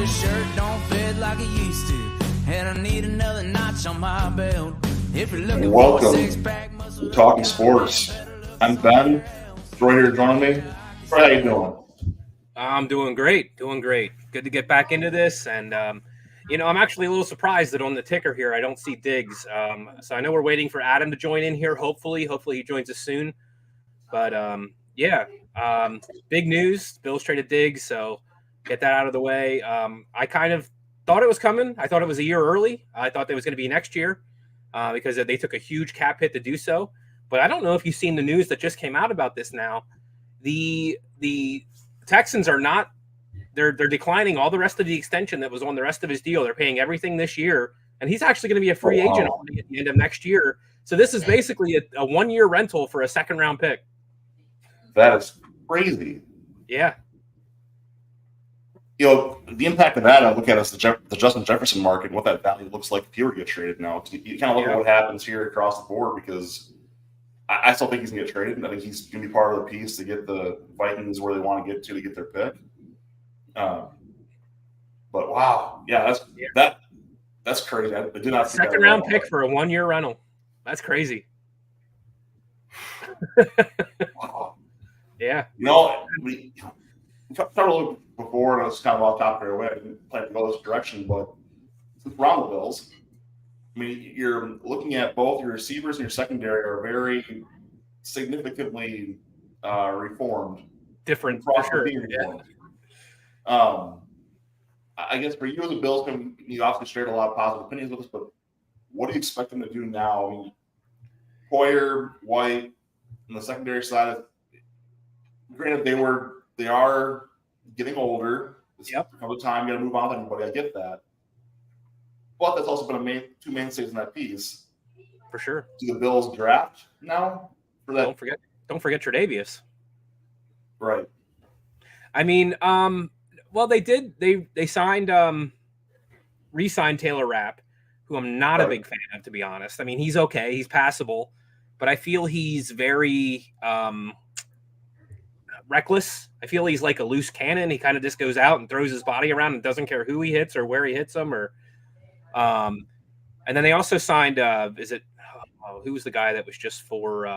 this shirt don't fit like it used to, and I need another notch on my belt. If you're looking for a six-pack muscle, Talking Sports. I'm Ben. Troy here joining me. Troy, how you doing? I'm doing great. Good to get back into this. And, I'm actually a little surprised that on the ticker here, I don't see Diggs. So I know we're waiting for Adam to join in here. Hopefully he joins us soon. But, big news. Bills traded Diggs, so get that out of the way. I kind of thought it was coming. I thought it was a year early. I thought it was going to be next year because they took a huge cap hit to do so. But I don't know if you've seen the news that just came out about this now. The Texans are not – they're declining all the rest of the extension that was on the rest of his deal. They're paying everything this year, and he's actually going to be a free agent at the end of next year. So this is basically a one-year rental for a second-round pick. That is crazy. Yeah. The impact of that, I look at as the Justin Jefferson market, what that value looks like if he were to get traded now. You kind of look at what happens here across the board because I still think he's going to get traded. I think he's going to be part of the piece to get the Vikings where they want to get their pick. But wow, that's crazy. I did not see second round pick for a 1-year rental. That's crazy. Wow. Yeah. We talked a little before, and it's kind of off topic right away. I didn't plan to go this direction, but since we're on the Bills, I mean, you're looking at both your receivers and your secondary are very significantly reformed. Different, for sure. I guess for you as a Bills fan, you obviously shared a lot of positive opinions with us, but what do you expect them to do now? I mean, Poyer, White, on the secondary side, granted they are getting older. It's another time you got to move on to everybody. I get that. But that's also been two mainstays in that piece. For sure. Do the Bills draft now for that? Don't forget Tre'Davious. Right. I mean, well, they did. They signed, re-signed Taylor Rapp, who I'm not a big fan of, to be honest. I mean, he's okay. He's passable. But I feel he's very reckless. I feel he's like a loose cannon. He kind of just goes out and throws his body around and doesn't care who he hits or where he hits them. And then they also signed, who was the guy that was just for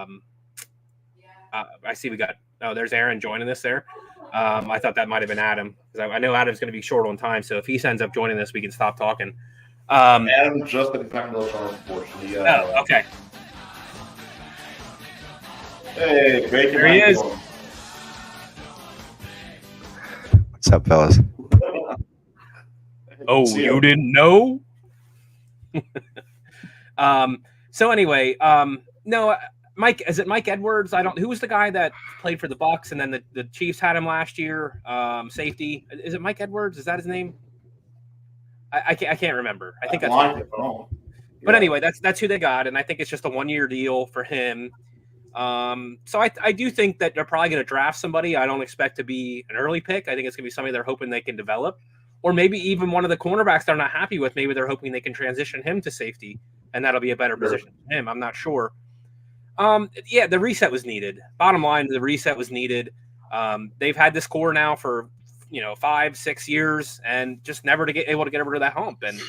I see there's Aaron joining us there. I thought that might have been Adam because I know Adam's going to be short on time. So if he ends up joining us, we can stop talking. Adam just at the time of those unfortunately. Okay. Hey, Bacon. There he is. What's up, fellas? Oh, you didn't know? So anyway, no, Mike, is it Mike Edwards? Who was the guy that played for the Bucs and then the Chiefs had him last year? Safety. Is it Mike Edwards? Is that his name? I can't remember. I think that's But anyway, that's who they got, and I think it's just a 1-year deal for him. So I do think that they're probably going to draft somebody. I don't expect to be an early pick. I think it's going to be somebody they're hoping they can develop. Or maybe even one of the cornerbacks they're not happy with. Maybe they're hoping they can transition him to safety, and that'll be a better position for him. I'm not sure. The reset was needed. Bottom line, the reset was needed. They've had this core now for 5-6 years, and just never able to get over to that hump. And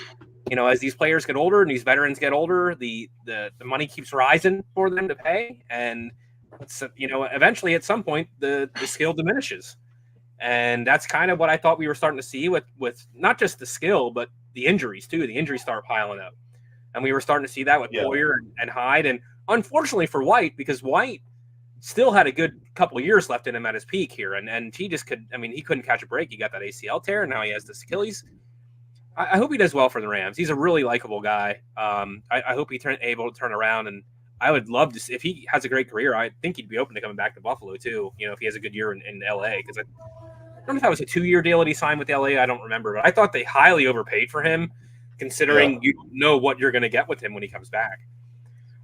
as these players get older and these veterans get older, the money keeps rising for them to pay, and eventually at some point the skill diminishes. And that's kind of what I thought we were starting to see with not just the skill, but the injuries too. The injuries start piling up. And we were starting to see that with Poyer and Hyde. And unfortunately for White, because White still had a good couple of years left in him at his peak here. And he just he couldn't catch a break. He got that ACL tear, and now he has this Achilles. I hope he does well for the Rams. He's a really likable guy. I hope he's able to turn around, and I would love to see if he has a great career. I think he'd be open to coming back to Buffalo too. If he has a good year in LA, because I don't know if that was a 2-year deal that he signed with LA. I don't remember, but I thought they highly overpaid for him, considering you don't know what you're going to get with him when he comes back.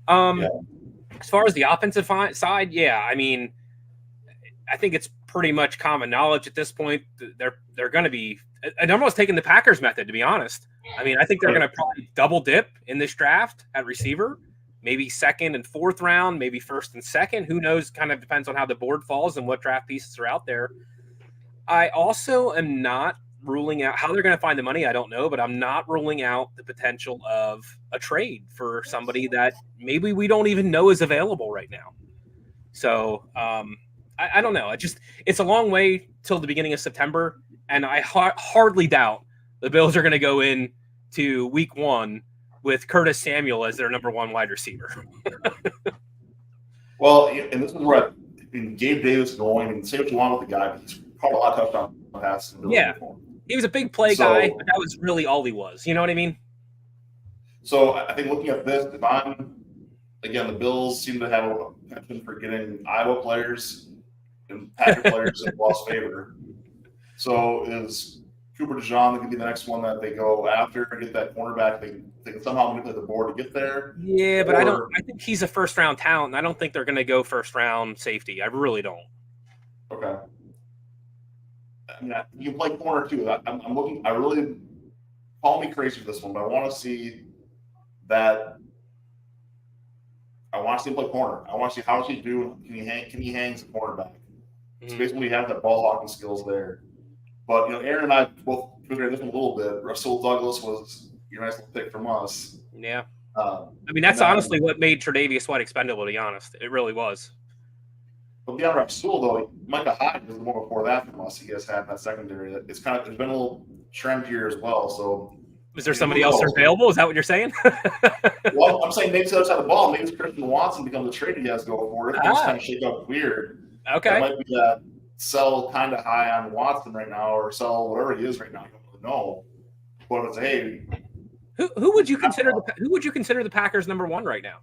As far as the offensive side, I mean, I think it's pretty much common knowledge at this point. They're going to be. I'm almost taking the Packers method, to be honest. I mean, I think they're going to probably double dip in this draft at receiver, maybe second and fourth round, maybe first and second. Who knows? Kind of depends on how the board falls and what draft pieces are out there. I also am not ruling out how they're going to find the money. I don't know, but I'm not ruling out the potential of a trade for somebody that maybe we don't even know is available right now. So I don't know. It's a long way till the beginning of September, and I hardly doubt the Bills are going to go in to week 1 with Curtis Samuel as their number 1 wide receiver. Well, and this is where Gabe Davis going, and say what you want with the guy, but he's caught a lot of touchdown passes. Yeah, he was a big play guy, but that was really all he was. You know what I mean? So I think looking at this, the Bills seem to have a penchant for getting Iowa players and Packer players in lost favor. So is Cooper DeJean going to be the next one that they go after and get that cornerback? They can somehow manipulate the board to get there. Yeah, but I think he's a first-round talent, and I don't think they're going to go first-round safety. I really don't. Okay. I mean, you can play corner too. I'm looking. I really call me crazy for this one, but I want to see that. I want to see him play corner. I want to see how does he do. Can he hang as a cornerback? So basically, we have that ball hawking skills there. But Aaron and I both figured this one a little bit. Russell Douglas was your nice little pick from us. Yeah. I mean, that's honestly what made Tre'Davious White expendable. To be honest, it really was. But beyond Rasul, though, Micah Hyde was the one before that from us. He has had that secondary. It's there's been a little trend here as well. So, is there somebody else available? Is that what you're saying? Well, I'm saying maybe the other side of the ball. Maybe Christian Watson becomes the trade he has to go for it. Things kind of shake up weird. Okay. It might be that sell kind of high on Watson right now, or sell whatever he is right now. I don't really know. But it's who would you consider the Packers number 1 right now?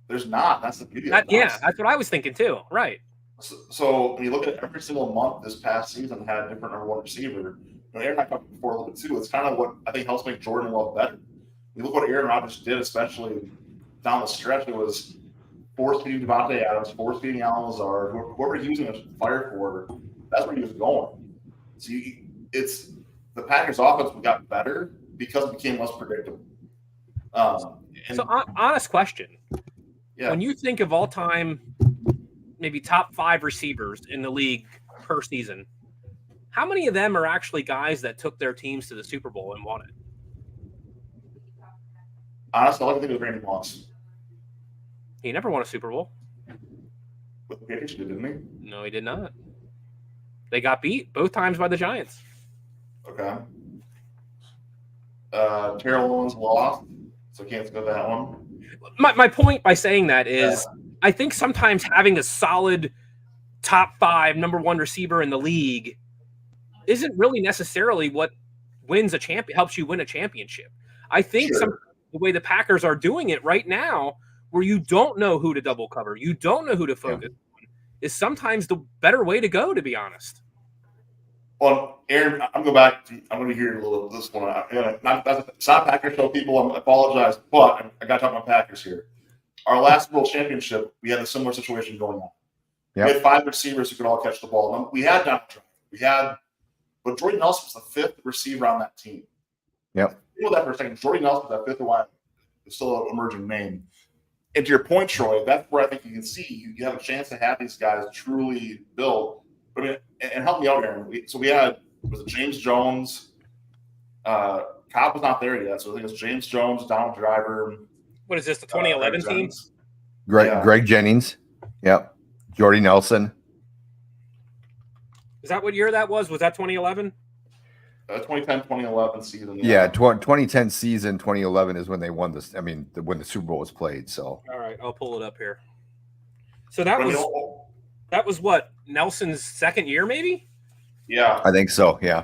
There's not. That's the beauty. That's what I was thinking too. Right. So when you look at every single month this past season had a different number 1 receiver. Aaron and I talked before a little bit too. It's kind of what I think helps make Jordan Love better. You look what Aaron Rodgers did, especially down the stretch. It was force feeding Devontae Adams, force feeding Allen Lazard, whoever he was using a fire for. That's where he was going. So it's the Packers' offense got better because it became less predictable. Honest question. Yeah. When you think of all-time, maybe top 5 receivers in the league per season, how many of them are actually guys that took their teams to the Super Bowl and won it? Honestly, I like to think of Randy Moss. He never won a Super Bowl. With the Patriots, didn't he? No, he did not. They got beat both times by the Giants. Okay. Terrell Owens lost, so can't think of that one. My point by saying that is I think sometimes having a solid top 5 number 1 receiver in the league isn't really necessarily what helps you win a championship. I think the way the Packers are doing it right now, where you don't know who to double cover, you don't know who to focus on, is sometimes the better way to go, to be honest. Well, Aaron, I'm going to hear a little of this one. It's not Packers show, people. I apologize, but I got to talk about Packers here. Our last World Championship, we had a similar situation going on. Yep. We had 5 receivers who could all catch the ball. We had Donald Trump. But Jordy Nelson was the 5th receiver on that team. Yep. You know that for a second. Jordy Nelson was that 5th one. It's still an emerging name. And to your point, Troy, that's where I think you can see you have a chance to have these guys truly build. I mean, and help me out, Aaron. We had James Jones. Cobb was not there yet, so I think it's James Jones, Donald Driver. What is this, the 2011 team? Greg Jennings. Yep. Jordy Nelson. Is that what year that was? Was that 2011? 2010, 2011 season. Yeah, 2010 season, 2011 is when they won this. I mean, when the Super Bowl was played. So. All right, I'll pull it up here. So that was what, Nelson's second year, maybe? Yeah, I think so. Yeah.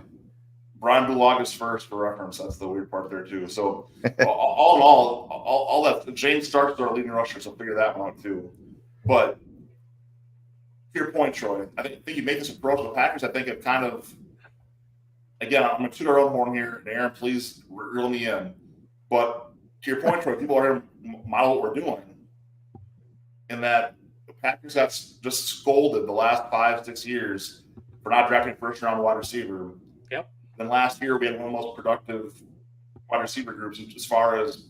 Brian Bulaga's first, for reference. That's the weird part there too. So all in all that James Starks our leading rusher, so figure that one out too. But to your point, Troy, I think you make this approach with the Packers. I think it kind of, again, I'm going to toot our own horn here, and Aaron, please reel me in. But to your point, Troy, people are going to model what we're doing, in that the Packers got just scolded the last 5-6 years for not drafting a first-round wide receiver. Yep. Then last year, we had one of the most productive wide receiver groups as far as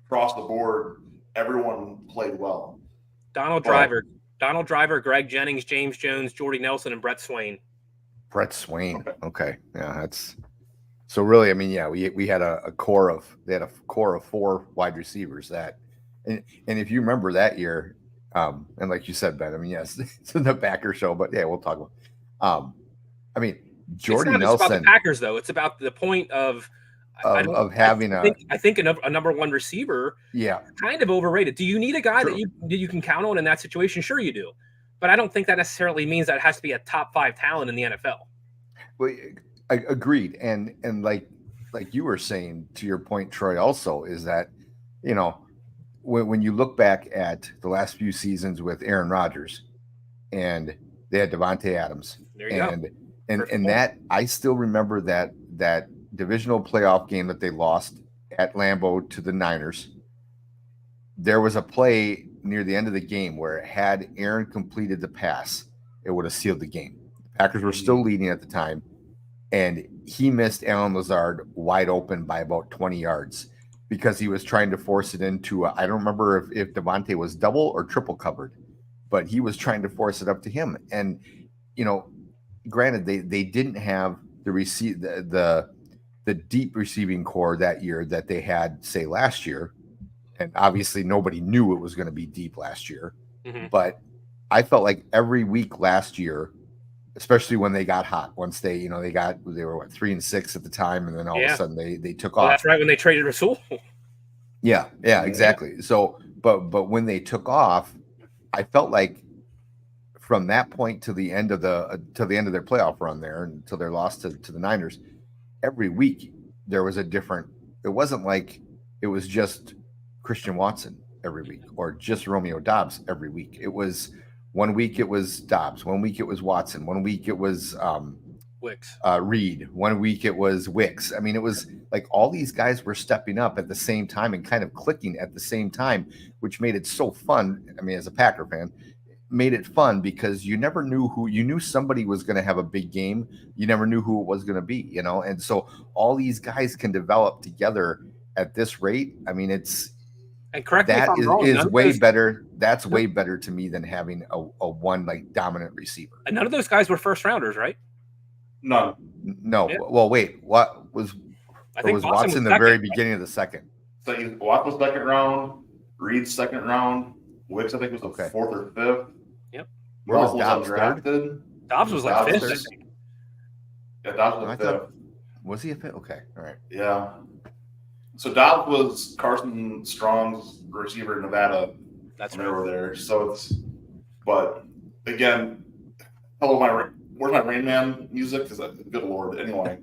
across the board. Everyone played well. Donald Driver, Greg Jennings, James Jones, Jordy Nelson, and Brett Swain. Brett Swain. Okay. Yeah, that's so really, I mean, yeah, we had a core of 4 wide receivers and if you remember that year, and like you said, Ben, I mean, yes, it's the Packer show, but yeah, we'll talk about I mean, Jordy it's not Nelson. Just about the Packers, though. It's about the point of having I think a number one receiver. Yeah, kind of overrated. Do you need a guy that you can count on in that situation? Sure, you do, but I don't think that necessarily means that it has to be a top 5 talent in the NFL. Well, agreed, and like you were saying, to your point, Troy, also is that when you look back at the last few seasons with Aaron Rodgers, and they had Devontae Adams, there you go. And that I still remember that divisional playoff game that they lost at Lambeau to the Niners. There was a play near the end of the game where had Aaron completed the pass, it would have sealed the game. The Packers were still leading at the time, and he missed Allen Lazard wide open by about 20 yards because he was trying to force it into I don't remember if Devontae was double or triple covered, but he was trying to force it up to him. And granted, they didn't have the deep receiving core that year that they had, say, last year. And obviously nobody knew it was going to be deep last year. Mm-hmm. But I felt like every week last year, especially when they got hot, once they were 3-6 at the time, and then all of a sudden they took off. That's right, when they traded Rasul. Yeah, exactly. So, but when they took off, I felt like from that point to the end of their playoff run there, until their loss to the Niners, every week there was a different. It wasn't like it was just Christian Watson every week or just Romeo Doubs every week. It was one week it was Doubs, one week it was Watson, one week it was Wicks, Reed, one week it was Wicks. I mean, it was like all these guys were stepping up at the same time and kind of clicking at the same time, which made it so fun. I mean, as a Packer fan, made it fun because you never knew you knew somebody was going to have a big game. You never knew who it was going to be, and so all these guys can develop together at this rate. I mean, is way better. That's way better to me than having a one like dominant receiver. And none of those guys were first rounders, right? None. No. Yeah. Well, wait, what was Watson the very beginning of the second? So Watson was second round, Reed's second round, Wicks I think was the 4th or 5th. Yep. Where was Doubs drafted? Doubs was like 5th, I think. Yeah, Doubs was 5th. Was he a 5th? Okay, all right. Yeah. So Doubs was Carson Strong's receiver in Nevada. That's right over there. So but again, where's my Rain Man music? Because good Lord. Anyway,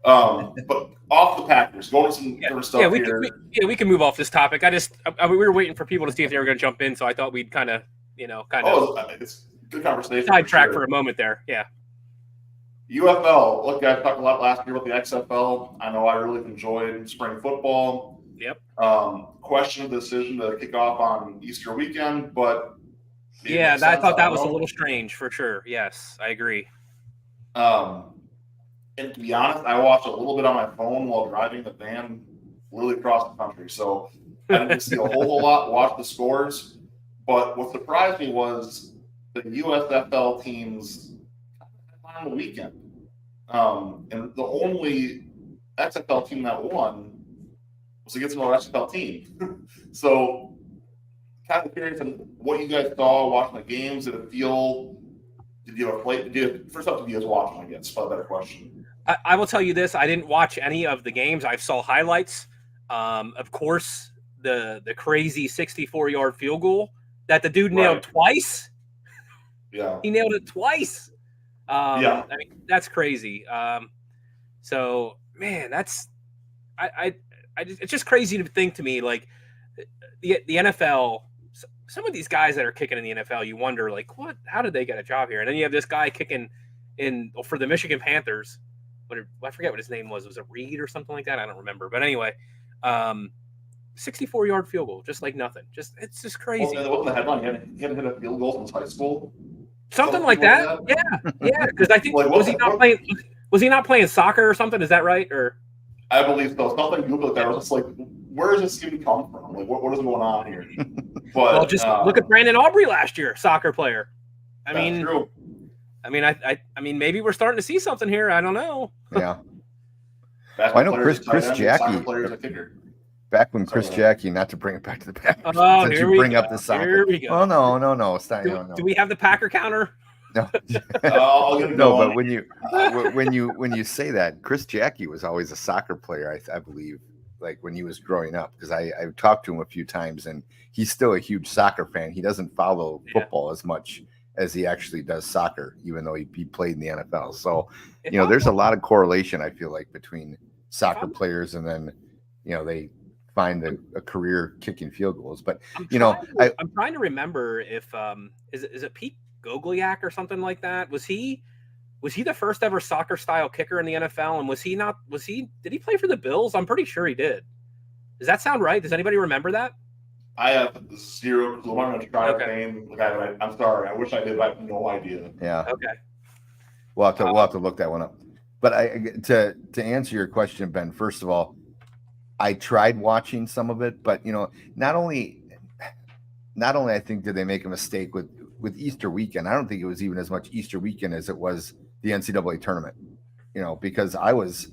but off the Packers, going to some different stuff here. We can move off this topic. We were waiting for people to see if they were going to jump in, so I thought we'd kind of it's good conversation. Sidetrack for a moment there. Yeah. UFL. Look, I talked a lot last year about the XFL. I know I really enjoyed spring football. Yep. Questioned the decision to kick off on Easter weekend, but I thought that was a little strange for sure. Yes, I agree. And to be honest, I watched a little bit on my phone while driving the van literally across the country. So I didn't see a whole lot, watch the scores. But what surprised me was the USFL teams on the weekend. And the only XFL team that won was against another XFL team. So kind of curious on what you guys saw watching the games. Did you guys watching, I guess? Probably a better question. I will tell you this. I didn't watch any of the games. I saw highlights. Of course, the crazy 64-yard field goal that the dude nailed twice. Yeah. He nailed it twice. I mean, that's crazy. So, man, it's just crazy to think to me, like, the NFL, some of these guys that are kicking in the NFL, you wonder, like, how did they get a job here? And then you have this guy kicking for the Michigan Panthers. I forget what his name was. Was it Reed or something like that? I don't remember. But anyway, 64-yard field goal, just like nothing. It's just crazy. Well, that wasn't the headline. He hadn't hit a field goal since high school. Something like that. Yeah. Because I think was he not playing soccer or something? Is that right? Or I believe so. Something Google that. I was just like, where does this even come from? Like, what is going on here? But just look at Brandon Aubrey last year, soccer player. I mean, true. I mean, maybe we're starting to see something here. I don't know. Yeah. Basketball I know players Chris at tight end, Jackie- soccer players at kicker. Back when So, Chris Jackie, not to bring it back to the Packers, Oh, since here you we bring go. up the soccer. Here we go. Oh no, it's not. Do we have the Packer counter? No. I'll get it No, going. but when you say that, Chris Jackie was always a soccer player, I believe, like when he was growing up, because I talked to him a few times, and he's still a huge soccer fan. He doesn't follow football as much as he actually does soccer, even though he played in the NFL. So, there's a lot of correlation, I feel like, between soccer players and then, they find a career kicking field goals. But I'm trying to remember if is it Pete Gogliak or something like that? Was he the first ever soccer style kicker in the NFL? And did he play for the Bills? I'm pretty sure he did. Does that sound right? Does anybody remember that? I have zero clue. I'm going to try Okay. to name the guy, but I'm sorry. I wish I did, but I have no idea. yeah, Okay. we'll have to look that one up. But to answer your question, Ben, first of all, I tried watching some of it, but not only I think did they make a mistake with Easter weekend. I don't think it was even as much Easter weekend as it was the NCAA tournament. Because I was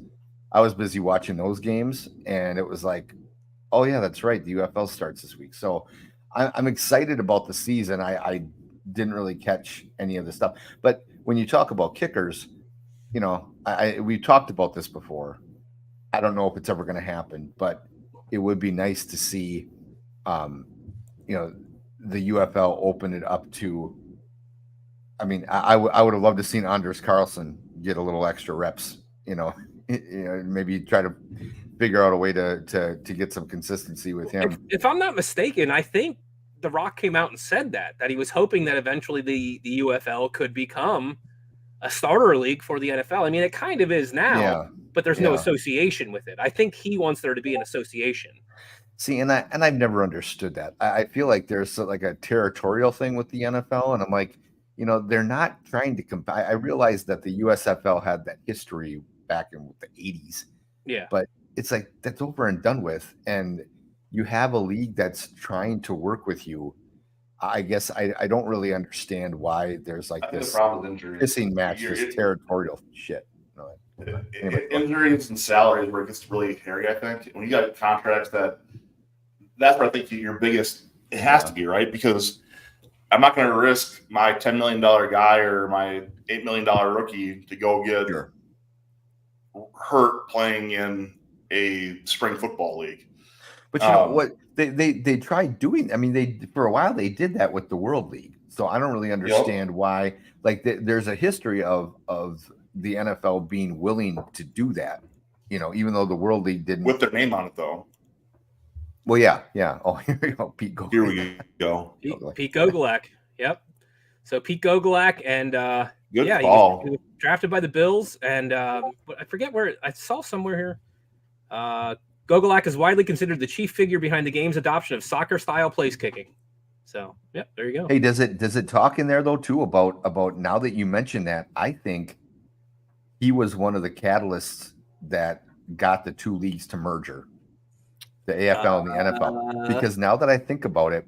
busy watching those games, and it was like, oh yeah, that's right, the UFL starts this week. So I'm excited about the season. I didn't really catch any of the stuff, but when you talk about kickers, we talked about this before. I don't know if it's ever going to happen, but it would be nice to see, the UFL open it up to. I mean, I would have loved to seen Anders Carlson get a little extra reps. Maybe try to figure out a way to get some consistency with him. If I'm not mistaken, I think The Rock came out and said that he was hoping that eventually the UFL could become a starter league for the NFL. I mean, it kind of is now, but there's no association with it. I think he wants there to be an association. See, and I've never understood that. I feel like there's like a territorial thing with the NFL, and I'm like, they're not trying to compare. I realize that the USFL had that history back in the 80s. Yeah. But it's like that's over and done with, and you have a league that's trying to work with you. I guess I don't really understand why there's like this the problem with injuries, pissing match, this territorial shit. Injuries and salaries where it gets really hairy, I think. When you got contracts that's where I think your biggest, it has to be, right? Because I'm not going to risk my $10 million guy or my $8 million rookie to go get hurt playing in a spring football league. But you know what? They tried doing. I mean, for a while they did that with the World League. So I don't really understand why. Like, there's a history of the NFL being willing to do that. Even though the World League didn't with their name on it, though. Well, yeah. Oh, here we go, Pete Gogliak. Here we go. Pete Gogliak. Yep. So Pete Gogliak, and good he was drafted by the Bills, and I forget where I saw somewhere here. Gogliak is widely considered the chief figure behind the game's adoption of soccer-style place kicking. So, yep, there you go. Hey, does it talk in there though too about now that you mentioned that? I think he was one of the catalysts that got the two leagues to merger, the AFL and the NFL. Because now that I think about it,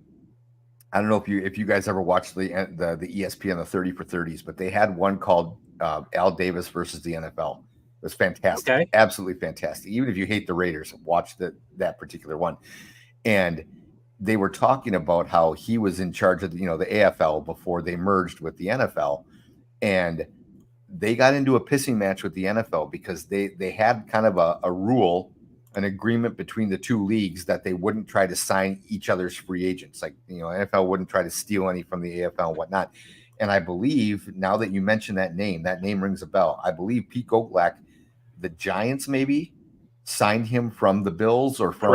I don't know if you guys ever watched the ESPN, the 30 for 30s, but they had one called Al Davis versus the NFL. It was fantastic. Okay. Absolutely fantastic. Even if you hate the Raiders, watch that particular one. And they were talking about how he was in charge of the AFL before they merged with the NFL. And they got into a pissing match with the NFL because they had kind of a rule, an agreement between the two leagues that they wouldn't try to sign each other's free agents. Like, NFL wouldn't try to steal any from the AFL and whatnot. And I believe, now that you mention that name rings a bell. I believe Pete Gogliak, the Giants maybe signed him from the Bills or from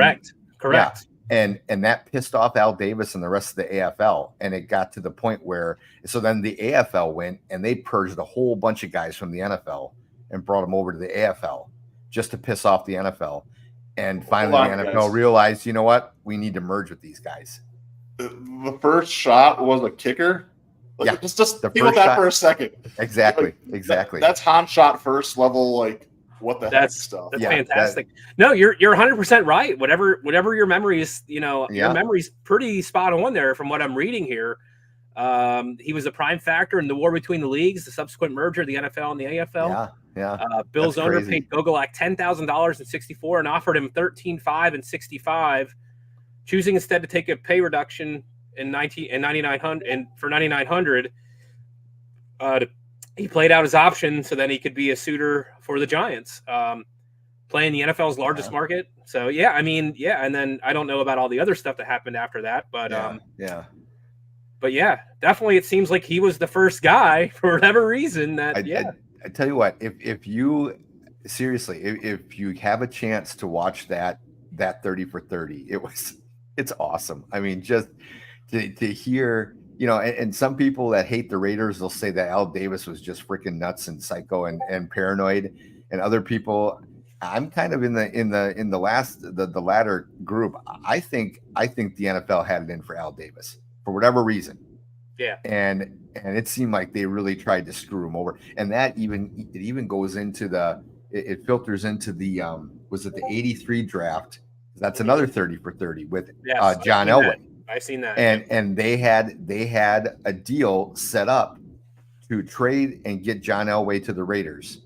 Correct. Yeah. And that pissed off Al Davis and the rest of the AFL. And it got to the point where, so then the AFL went and they purged a whole bunch of guys from the NFL and brought them over to the AFL just to piss off the NFL. And finally the NFL realized, you know what? We need to merge with these guys. The first shot was a kicker. Yeah. Just think about that for a second. Exactly. That's Han shot first level, like, what the heck stuff. That's fantastic. No, you're 100% right. Whatever your memory is, your memory's pretty spot on there from what I'm reading here. He was a prime factor in the war between the leagues, the subsequent merger of the NFL and the AFL. Bill's owner paid Gogolak $10,000 in '64 and offered him $13,500 in '65, choosing instead to take a pay reduction in 9,900 and for 9,900. He played out his option so that he could be a suitor for the Giants, playing the NFL's largest market. So and then I don't know about all the other stuff that happened after that, but But yeah, definitely it seems like he was the first guy for whatever reason that I tell you what, if you seriously, if you have a chance to watch that 30 for 30, it's awesome. I mean, just to hear, and some people that hate the Raiders, they'll say that Al Davis was just freaking nuts and psycho and paranoid, and other people, I'm kind of in the latter group. I think the NFL had it in for Al Davis for whatever reason. Yeah. And it seemed like they really tried to screw him over. And that even goes into it filters into the was it the 83 draft? That's another 30 for 30 with John Elway. I've seen that. And they had a deal set up to trade and get John Elway to the Raiders.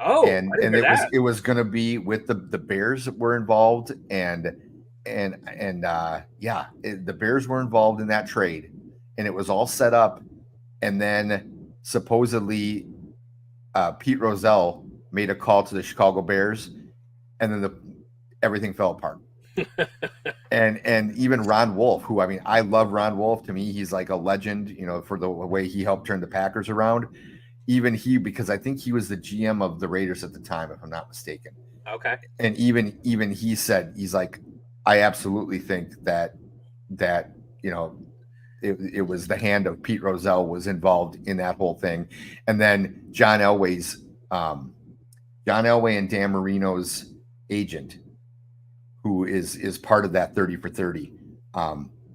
Oh, and it was going to be with the Bears that were involved the Bears were involved in that trade, and it was all set up. And then supposedly Pete Rozelle made a call to the Chicago Bears, and then everything fell apart. and even Ron Wolf, who, I mean, I love Ron Wolf. To me, he's like a legend, for the way he helped turn the Packers around. Even because I think he was the GM of the Raiders at the time, if I'm not mistaken. Okay. And even he said, he's like, I absolutely think that it was the hand of Pete Rozelle was involved in that whole thing. And then John Elway and Dan Marino's agent, who is part of that 30 for 30.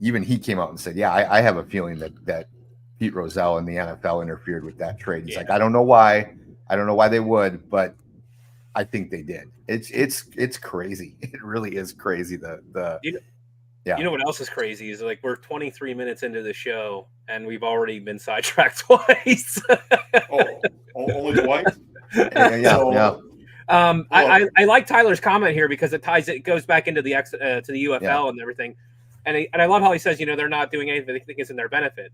Even he came out and said, I have a feeling that Pete Rozelle and the NFL interfered with that trade. He's like, I don't know why they would, but I think they did. It's crazy. It really is crazy. You know what else is crazy is like we're 23 minutes into the show and we've already been sidetracked twice. Only twice? Yeah. I like Tyler's comment here because it goes back into the UFL and everything. And I love how he says, they're not doing anything they think is in their benefit.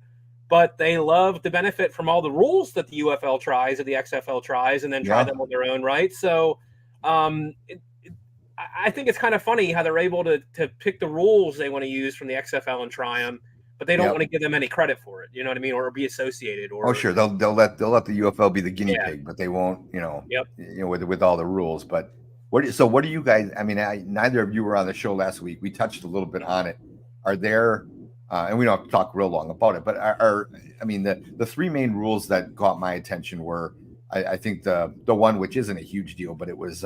But they love to benefit from all the rules that the UFL tries or the XFL tries and then try them on their own, right? So I think it's kind of funny how they're able to pick the rules they want to use from the XFL and try them, but they don't want to give them any credit for it. You know what I mean? Or be associated. Or sure, they'll let the UFL be the guinea pig, but they won't. With all the rules. But what do you guys? I mean, neither of you were on the show last week. We touched a little bit on it. Are there? And we don't have to talk real long about it, but the three main rules that caught my attention were, I think the one which isn't a huge deal, but it was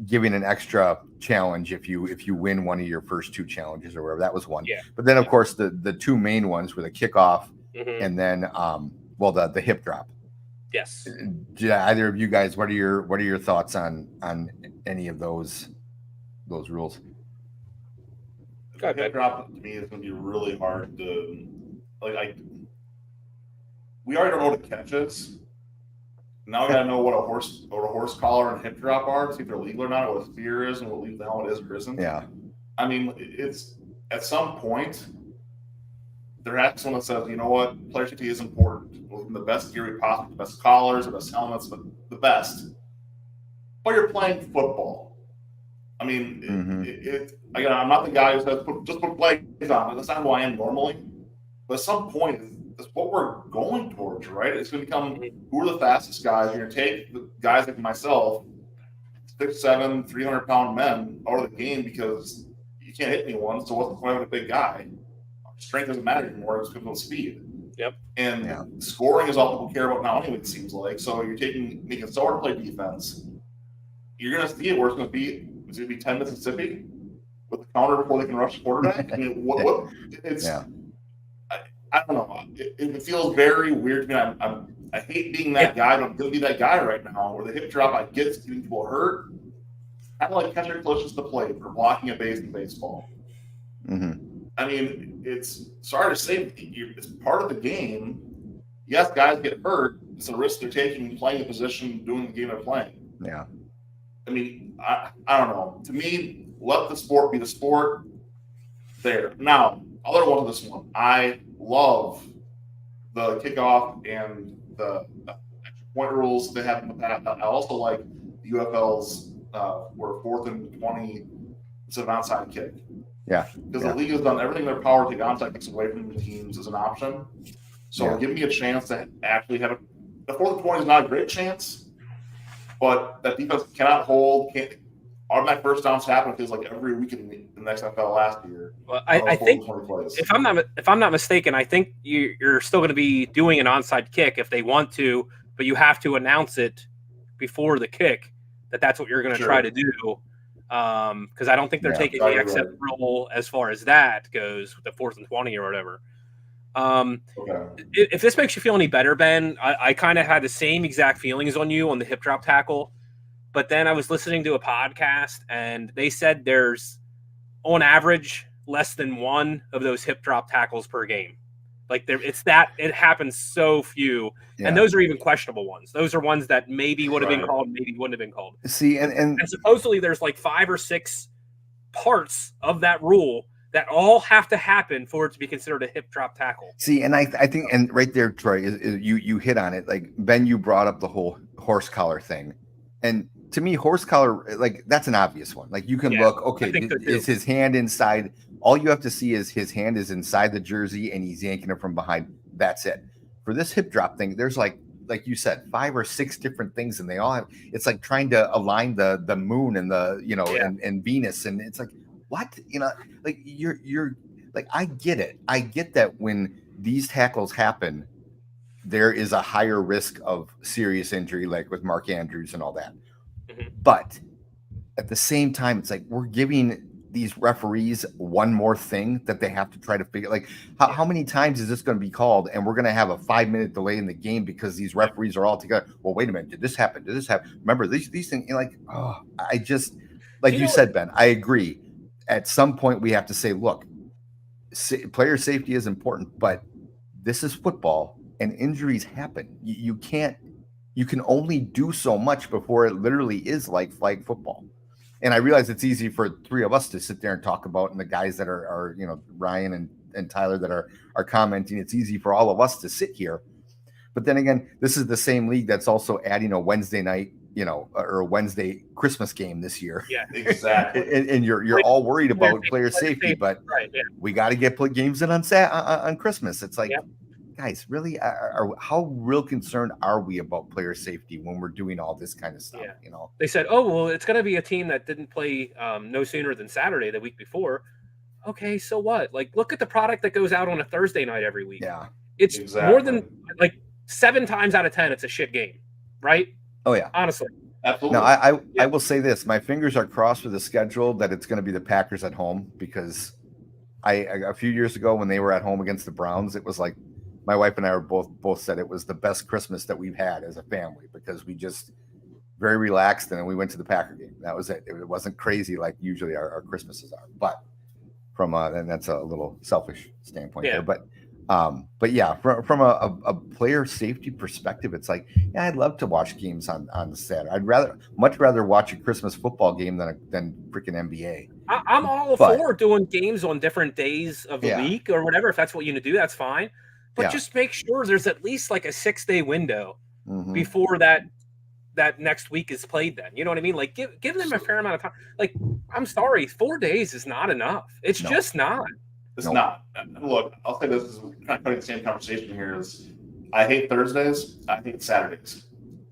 giving an extra challenge if you win one of your first two challenges or whatever. That was one. Yeah. But then of course the two main ones were the kickoff and then the hip drop. Yes. Did either of you guys? What are your thoughts on any of those rules? Hip drop to me is going to be really hard to we already don't know what a catch is. Now we got to know what a horse collar and hip drop are, to see if they're legal or not, what a spear is, and what the helmet is or isn't. Yeah. I mean, it's at some point there has to be someone that says, you know what, player safety is important. We'll give them the best gear we possibly, the best collars, the best helmets, but the best. But you're playing football. I mean, again, I'm not the guy who says just put plays on. That's not who I am normally. But at some point, that's what we're going towards, right? It's going to become who are the fastest guys. You're going to take the guys like myself, 6'7", 300-pound men out of the game because you can't hit anyone. So what's the point of a big guy? Strength doesn't matter anymore. It's because of speed. Yep. And scoring is all people care about now anyway, it seems like. So you're making it so hard to play defense. You're going to see it where it's going to be. It's going to be 10 Mississippi with the counter before they can rush the quarterback. I mean, what? It's. Yeah. I don't know. It feels very weird to me. I hate being that guy, but I'm going to be that guy right now where the hip drop I get is getting people hurt. Kind of like catcher closest to the plate for blocking a base in baseball. Mm-hmm. I mean, it's sorry to say, it's part of the game. Yes, guys get hurt. It's a risk they're taking, playing the position, doing the game they're playing. Yeah. I mean, I don't know. To me, let the sport be the sport. There. Now, other one of this one. I love the kickoff and the extra point rules they have in the past. I also like the UFL's where 4th and 20 is an onside kick. Yeah. Because the league has done everything in their power to take onside kicks away from the teams as an option. So give me a chance to actually have the 4th and 20 is not a great chance, but that defense cannot hold. Automatic first downs happen. It feels like every week in the next NFL last year. Well, I think if I'm not mistaken, I think you're still going to be doing an onside kick if they want to, but you have to announce it before the kick that's what you're going to try to do. Because I don't think they're taking the exit rule as far as that goes with the 4th and 20 or whatever. If this makes you feel any better, Ben, I kind of had the same exact feelings on you on the hip drop tackle. But then I was listening to a podcast, and they said there's, on average, less than one of those hip drop tackles per game. Like it happens so few, and those are even questionable ones. Those are ones that maybe would have been called, maybe wouldn't have been called. See, and supposedly there's like 5 or 6 parts of that rule that all have to happen for it to be considered a hip drop tackle. See, and I think, and right there, Troy, you hit on it. Like, Ben, you brought up the whole horse collar thing, and to me, horse collar, like, that's an obvious one. Like, you can look, okay, is his hand inside? All you have to see is his hand is inside the jersey and he's yanking it from behind. That's it. For this hip drop thing, there's like you said, 5 or 6 different things, and they all have. It's like trying to align the moon and the and Venus, and it's like, what, like you're like, I get it. I get that when these tackles happen, there is a higher risk of serious injury, like with Mark Andrews and all that. But at the same time, it's like we're giving these referees one more thing that they have to try to figure. Like, how many times is this going to be called? And we're going to have a 5-minute delay in the game because these referees are all together. Well, wait a minute. Did this happen? Did this happen? Remember these things? Like, I just, like you said, Ben, I agree. At some point, we have to say, look, player safety is important, but this is football, and injuries happen. You can't. You can only do so much before it literally is like flag football. And I realize it's easy for 3 of us to sit there and talk about, and the guys that are Ryan and Tyler that are commenting, it's easy for all of us to sit here. But then again, this is the same league that's also adding a Wednesday night, or a Wednesday Christmas game this year. Yeah, exactly. and you're all worried about player safety, but we got to get games in on Christmas. It's like, guys, really, how real concerned are we about player safety when we're doing all this kind of stuff? They said, oh, well, it's going to be a team that didn't play no sooner than Saturday the week before. Okay, so what? Like, look at the product that goes out on a Thursday night every week. Yeah, it's more than like 7 times out of 10, it's a shit game, right? Oh yeah, honestly. Absolutely. No, I will say this: my fingers are crossed for the schedule that it's going to be the Packers at home, because a few years ago when they were at home against the Browns, it was like, my wife and I were both said it was the best Christmas that we've had as a family, because we just very relaxed, and then we went to the Packer game. That was it. It wasn't crazy like usually our Christmases are, but and that's a little selfish standpoint there, but yeah, from a player safety perspective, it's like, I'd love to watch games on the Saturday. I'd much rather watch a Christmas football game than freaking NBA. I'm all for doing games on different days of the week or whatever. If that's what you need to do, that's fine. But just make sure there's at least like a 6-day window before that next week is played. Then, you know what I mean? Like, give them a fair amount of time. Like, I'm sorry, 4 days is not enough. It's just not. It's not. Look, I'll say this is kind of putting the same conversation here. Is I hate Thursdays. I hate Saturdays.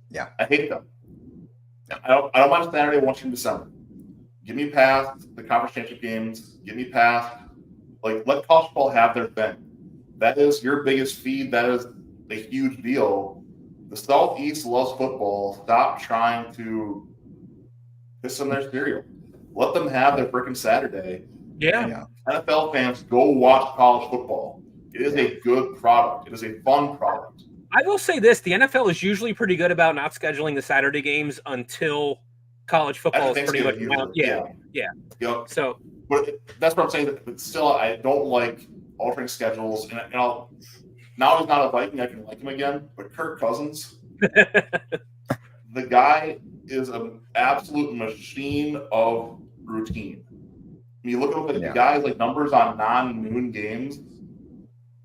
Yeah, I hate them. I don't mind Saturday once in December. Give me past the conference championship games. Give me past, like, let college football have their thing. That is your biggest feed. That is a huge deal. The Southeast loves football. Stop trying to piss in their cereal. Let them have their freaking Saturday. Yeah. NFL fans, go watch college football. It is a good product. It is a fun product. I will say this: the NFL is usually pretty good about not scheduling the Saturday games until college football is pretty much out. Yeah. Yep. So, But that's what I'm saying. But still, I don't like altering schedules. And now he's not a Viking. I can like him again. But Kirk Cousins, the guy is an absolute machine of routine. When you look at the guy's like numbers on non-noon games,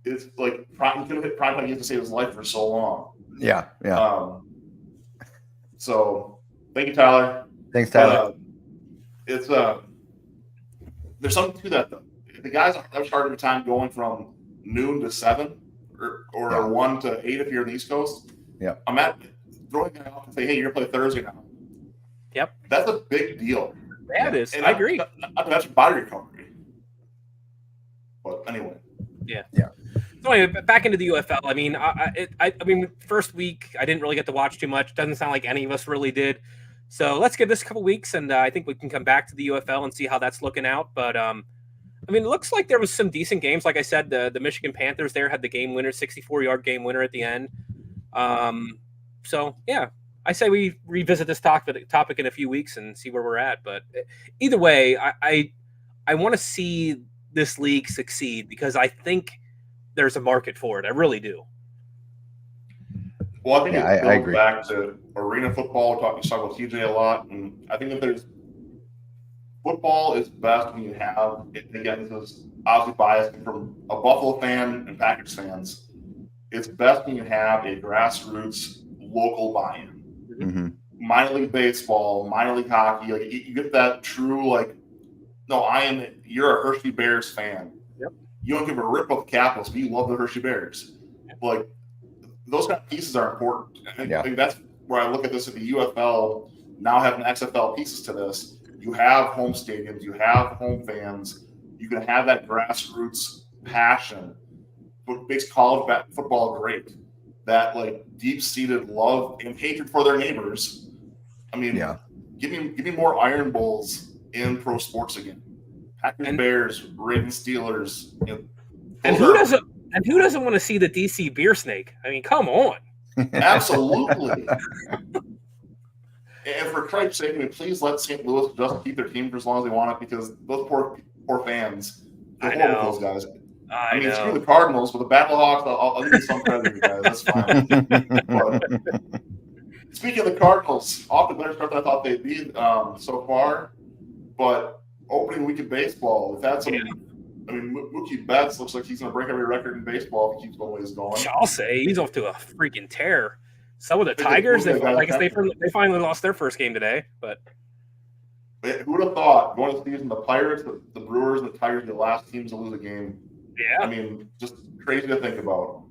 it's like he could have hit prime time games to save his life for so long. Yeah. So thank you, Tyler. Thanks, Tyler. It's there's something to that though. The guys have started a time going from noon to 7 or 1 to 8 if you're on the East Coast. Yeah. I'm at throwing a guy off and say, hey, you're gonna play Thursday now. Yep. That's a big deal. Yeah, it is. And I agree. That's body recovery. But anyway. Yeah. So anyway, back into the UFL. I mean, first week I didn't really get to watch too much. Doesn't sound like any of us really did. So let's give this a couple weeks, and I think we can come back to the UFL and see how that's looking out. But I mean, it looks like there was some decent games. Like I said, the Michigan Panthers there had the game winner, 64-yard game winner at the end. So yeah, I say we revisit this topic in a few weeks and see where we're at. But either way, I want to see this league succeed because I think there's a market for it. I really do. Well, I think it goes back to arena football. We talk about TJ a lot, and I think that there's football is best when you have. Again, this is obviously biased from a Buffalo fan and Packers fans. It's best when you have a grassroots local buy-in. Mm-hmm. Minor league baseball, minor league hockey, like you get that true you're a Hershey Bears fan. Yep. You don't give a rip about the Capitals, but you love the Hershey Bears. Like those kind of pieces are important. I think that's where I look at this at the UFL now having XFL pieces to this. You have home stadiums, you have home fans, you can have that grassroots passion. What makes college football great. That like deep-seated love and hatred for their neighbors. I mean, give me more Iron Bowls in pro sports again. Packers, Bears, Ravens, Steelers. And who doesn't want to see the DC beer snake? I mean, come on. Absolutely. And for Christ's sake, please let St. Louis just keep their team for as long as they want it because those poor fans. I know. Those guys. I mean, screw the Cardinals, but the Battlehawks, I'll give you some credit, you guys. That's fine. But, speaking of the Cardinals, off the better start than I thought they'd be so far. But opening week of baseball, we've had some. I mean, Mookie Betts looks like he's going to break every record in baseball if he keeps going the way he's going. I'll say he's off to a freaking tear. Some of the Tigers, they finally lost their first game today. But who would have thought going to the season, the Pirates, the Brewers, and the Tigers, the last teams to lose a game? Yeah, I mean, just crazy to think about.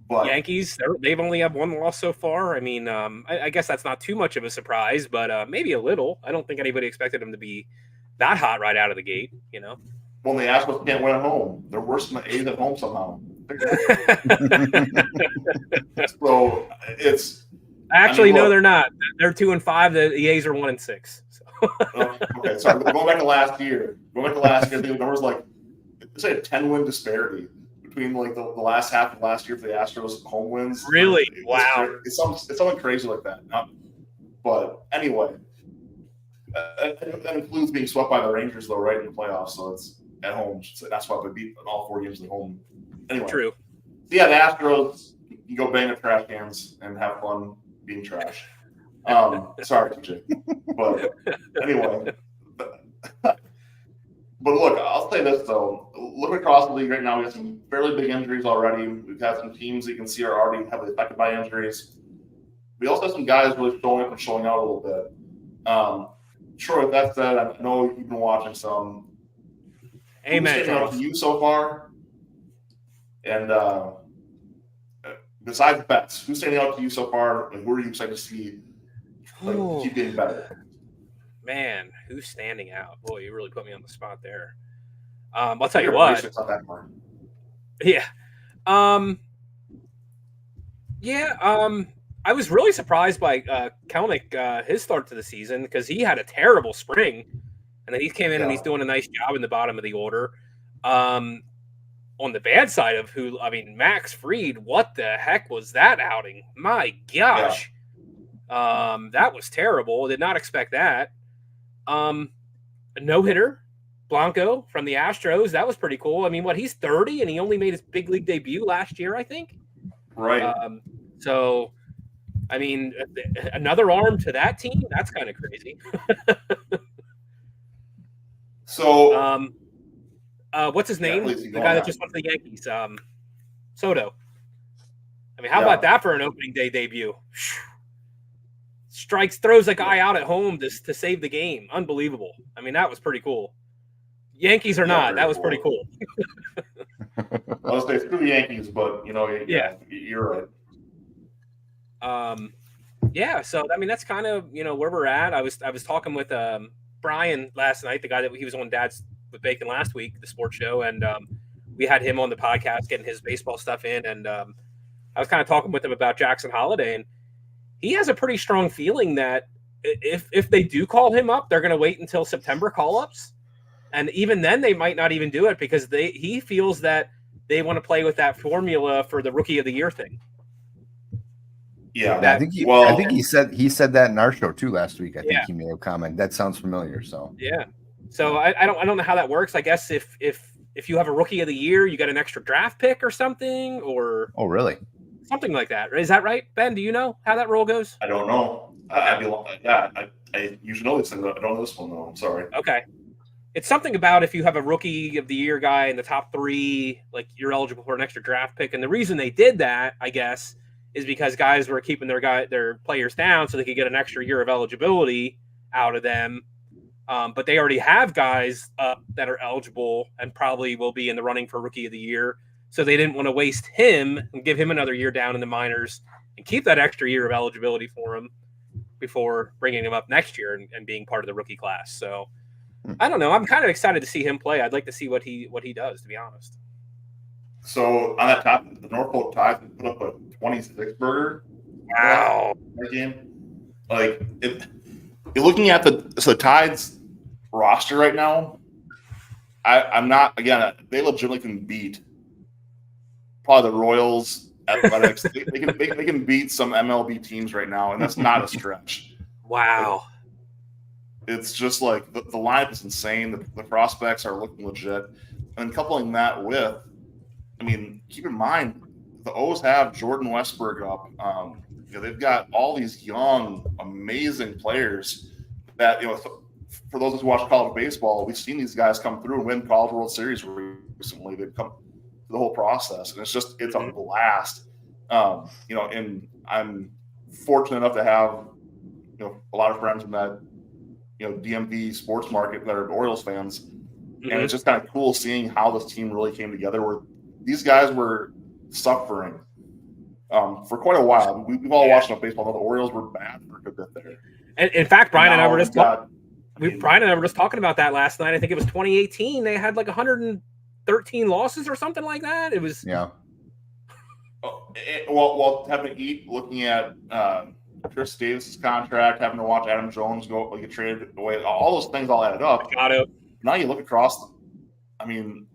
But Yankees, they've only had one loss so far. I mean, I guess that's not too much of a surprise, but maybe a little. I don't think anybody expected them to be that hot right out of the gate. When the Astros can't win at home, they're worse than the A's at home somehow. So it's actually no, they're not. They're 2-5. The A's are 1-6. So. Okay, sorry. Going back to last year, there was like it's like a 10-win disparity between like the last half of last year for the Astros home wins. Really? Wow. It's something crazy like that. But anyway, that includes being swept by the Rangers though, right in the playoffs. So it's at home. So that's why they beat all 4 games at home. Anyway. True. So yeah, the Astros, you go bang the trash cans and have fun being trash. Sorry, TJ. But anyway. But look, I'll say this though. Looking across the league right now, we have some fairly big injuries already. We've had some teams that you can see are already heavily affected by injuries. We also have some guys really showing up and showing out a little bit. Troy, with that said, I know you've been watching some. Amen. Who's standing out to you so far? And besides Betts, who's standing out to you so far? And who are you excited to see keep getting better? Man, who's standing out? Boy, you really put me on the spot there. I'll tell you what. It's not that hard. Yeah. I was really surprised by Kelnick, his start to the season, because he had a terrible spring. And then he came in and he's doing a nice job in the bottom of the order. On the bad side of Max Fried, what the heck was that outing? My gosh. That was terrible. Did not expect that. A no-hitter, Blanco from the Astros. That was pretty cool. I mean, he's 30 and he only made his big league debut last year, I think. Right. So, I mean, another arm to that team, that's kind of crazy. So, what's his name? please, The guy that just went to the Yankees, Soto. I mean, how about that for an opening day debut? Throws a guy out at home to save the game. Unbelievable. I mean, that was pretty cool. Yankees or not, that was pretty cool. I was say screw the Yankees, but you're right. Yeah. So I mean, that's kind of where we're at. I was talking with Brian last night, the guy that he was on Dad's with Bacon last week, the sports show, and we had him on the podcast getting his baseball stuff in, and I was kind of talking with him about Jackson Holliday, and he has a pretty strong feeling that if they do call him up, they're going to wait until September call-ups. And even then, they might not even do it because he feels that they want to play with that formula for the Rookie of the Year thing. Yeah, I think he said that in our show too last week. I think he may have commented. That sounds familiar. So yeah, so I don't know how that works. I guess if you have a Rookie of the Year, you get an extra draft pick or something, or really something like that. Is that right, Ben? Do you know how that role goes? I don't know. I usually know this thing. I don't know this one though. I'm sorry. Okay. It's something about if you have a Rookie of the Year guy in the top 3, like you're eligible for an extra draft pick. And the reason they did that, I guess, is because guys were keeping their players down so they could get an extra year of eligibility out of them. But they already have guys up that are eligible and probably will be in the running for Rookie of the Year. So they didn't want to waste him and give him another year down in the minors and keep that extra year of eligibility for him before bringing him up next year and being part of the rookie class. So I don't know. I'm kind of excited to see him play. I'd like to see what he does, to be honest. So on that topic, the Norfolk Tides put up a 26 burger. Wow. Game. Like you're looking at the Tides roster right now. I'm not, again, they legitimately can beat probably the Royals, Athletics. they can beat some MLB teams right now, and that's not a stretch. Wow. It's just like the lineup is insane. The prospects are looking legit. And coupling that with, I mean, keep in mind, the O's have Jordan Westburg up. They've got all these young, amazing players that, for those who watch college baseball, we've seen these guys come through and win College World Series recently. They've come through the whole process, and it's a blast. And I'm fortunate enough to have, a lot of friends in that, DMV sports market that are Orioles fans. Mm-hmm. And it's just kind of cool seeing how this team really came together, where these guys were suffering for quite a while. We've all watched enough baseball. The Orioles were bad for a good bit there. And in fact, Brian and I were just talking about that last night. I think it was 2018. They had like 113 losses or something like that. It was Well, having to eat, looking at Chris Davis's contract, having to watch Adam Jones get traded away, all those things all added up. Now you look across. I mean,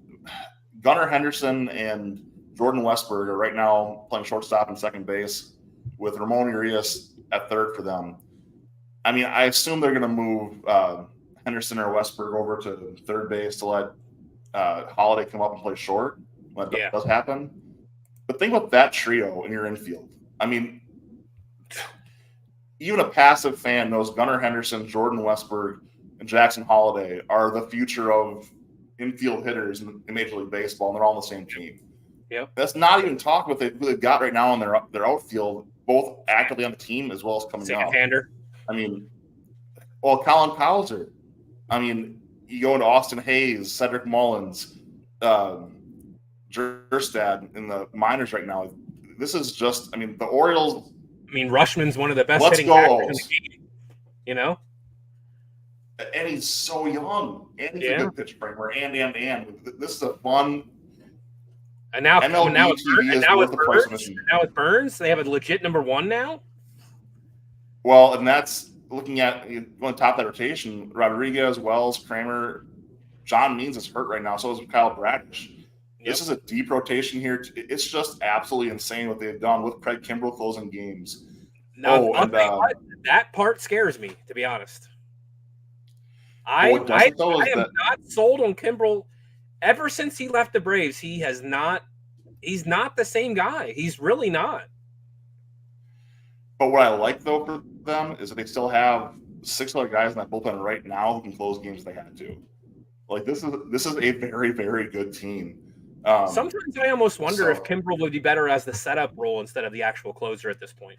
Gunnar Henderson and Jordan Westburg are right now playing shortstop and second base, with Ramon Urias at third for them. I mean, I assume they're going to move Henderson or Westburg over to third base to let Holliday come up and play short when that does happen. But think about that trio in your infield. I mean, even a passive fan knows Gunnar Henderson, Jordan Westburg, and Jackson Holliday are the future of infield hitters in Major League Baseball, and they're all on the same team. Yep. That's not even talking about who they've got right now in their outfield, both actively on the team as well as coming up. Second-hander. I mean, Colin Cowser. I mean, you go into Austin Hayes, Cedric Mullins, Jerstad in the minors right now. This is just, I mean, the Orioles. I mean, Rushman's one of the best hitting batters in the game, And he's so young. And he's a good pitch framer. And. This is a fun. And now with Burns, they have a legit number one now. Well, and that's looking at on top of that rotation, Rodriguez, Wells, Kramer, John Means is hurt right now. So is Kyle Bradish. Yep. This is a deep rotation here. It's just absolutely insane what they've done with Craig Kimbrell closing games. No, that part scares me, to be honest. I what doesn't, though, is am that not sold on Kimbrel. Ever since he left the Braves, he's not the same guy. He's really not. But what I like, though, for them is that they still have 6 other guys in that bullpen right now who can close games if they had to. Like, this is a very, very good team. Sometimes I almost wonder if Kimbrel would be better as the setup role instead of the actual closer at this point.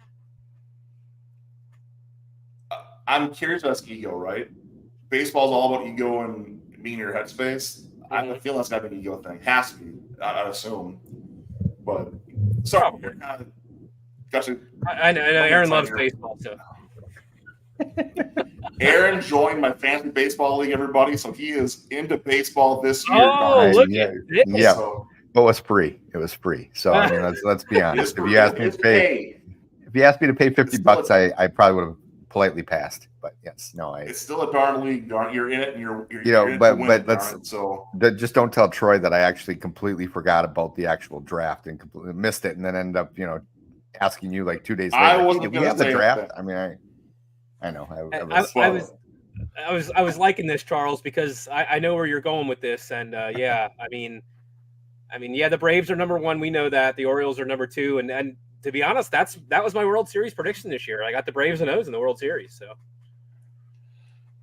I'm curious about his ego, right? Baseball's all about ego and being in your headspace. I have a feeling that's got to be an ego thing. Has to be, I assume. But sorry, gotcha. I know Aaron loves baseball too. Aaron joined my fantasy baseball league, everybody. So he is into baseball this year. Oh, guys. look yeah, at this. yeah. So, But it was free. It was free. So I mean, let's be honest. If you asked me to pay, $50, I probably would have politely passed. But yes, no, it's still a darn league. You're in it, and you're know, in it but to win it, let's darn it. So just don't tell Troy that I actually completely forgot about the actual draft and completely missed it, and then end up, asking you like 2 days later. I wasn't Did we gonna have the say draft? that. I mean, I know. I was liking this, Charles, because I know where you're going with this, and yeah, I mean, yeah, the Braves are number 1. We know that the Orioles are number 2, and to be honest, that was my World Series prediction this year. I got the Braves and O's in the World Series, so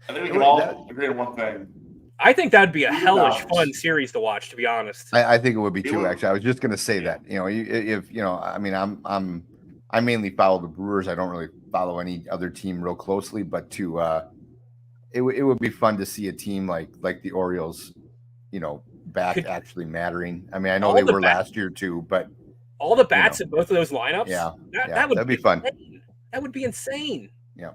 I think we can all agree on one thing. I think that'd be a hellish fun series to watch. To be honest, I think it would be too. Actually, I was just going to say that. I mean, I mainly follow the Brewers. I don't really follow any other team real closely, but it would be fun to see a team like the Orioles, back actually mattering. I mean, I know they were last year too, but all the bats in both of those lineups. Yeah, that'd be fun. That would be insane. Yeah.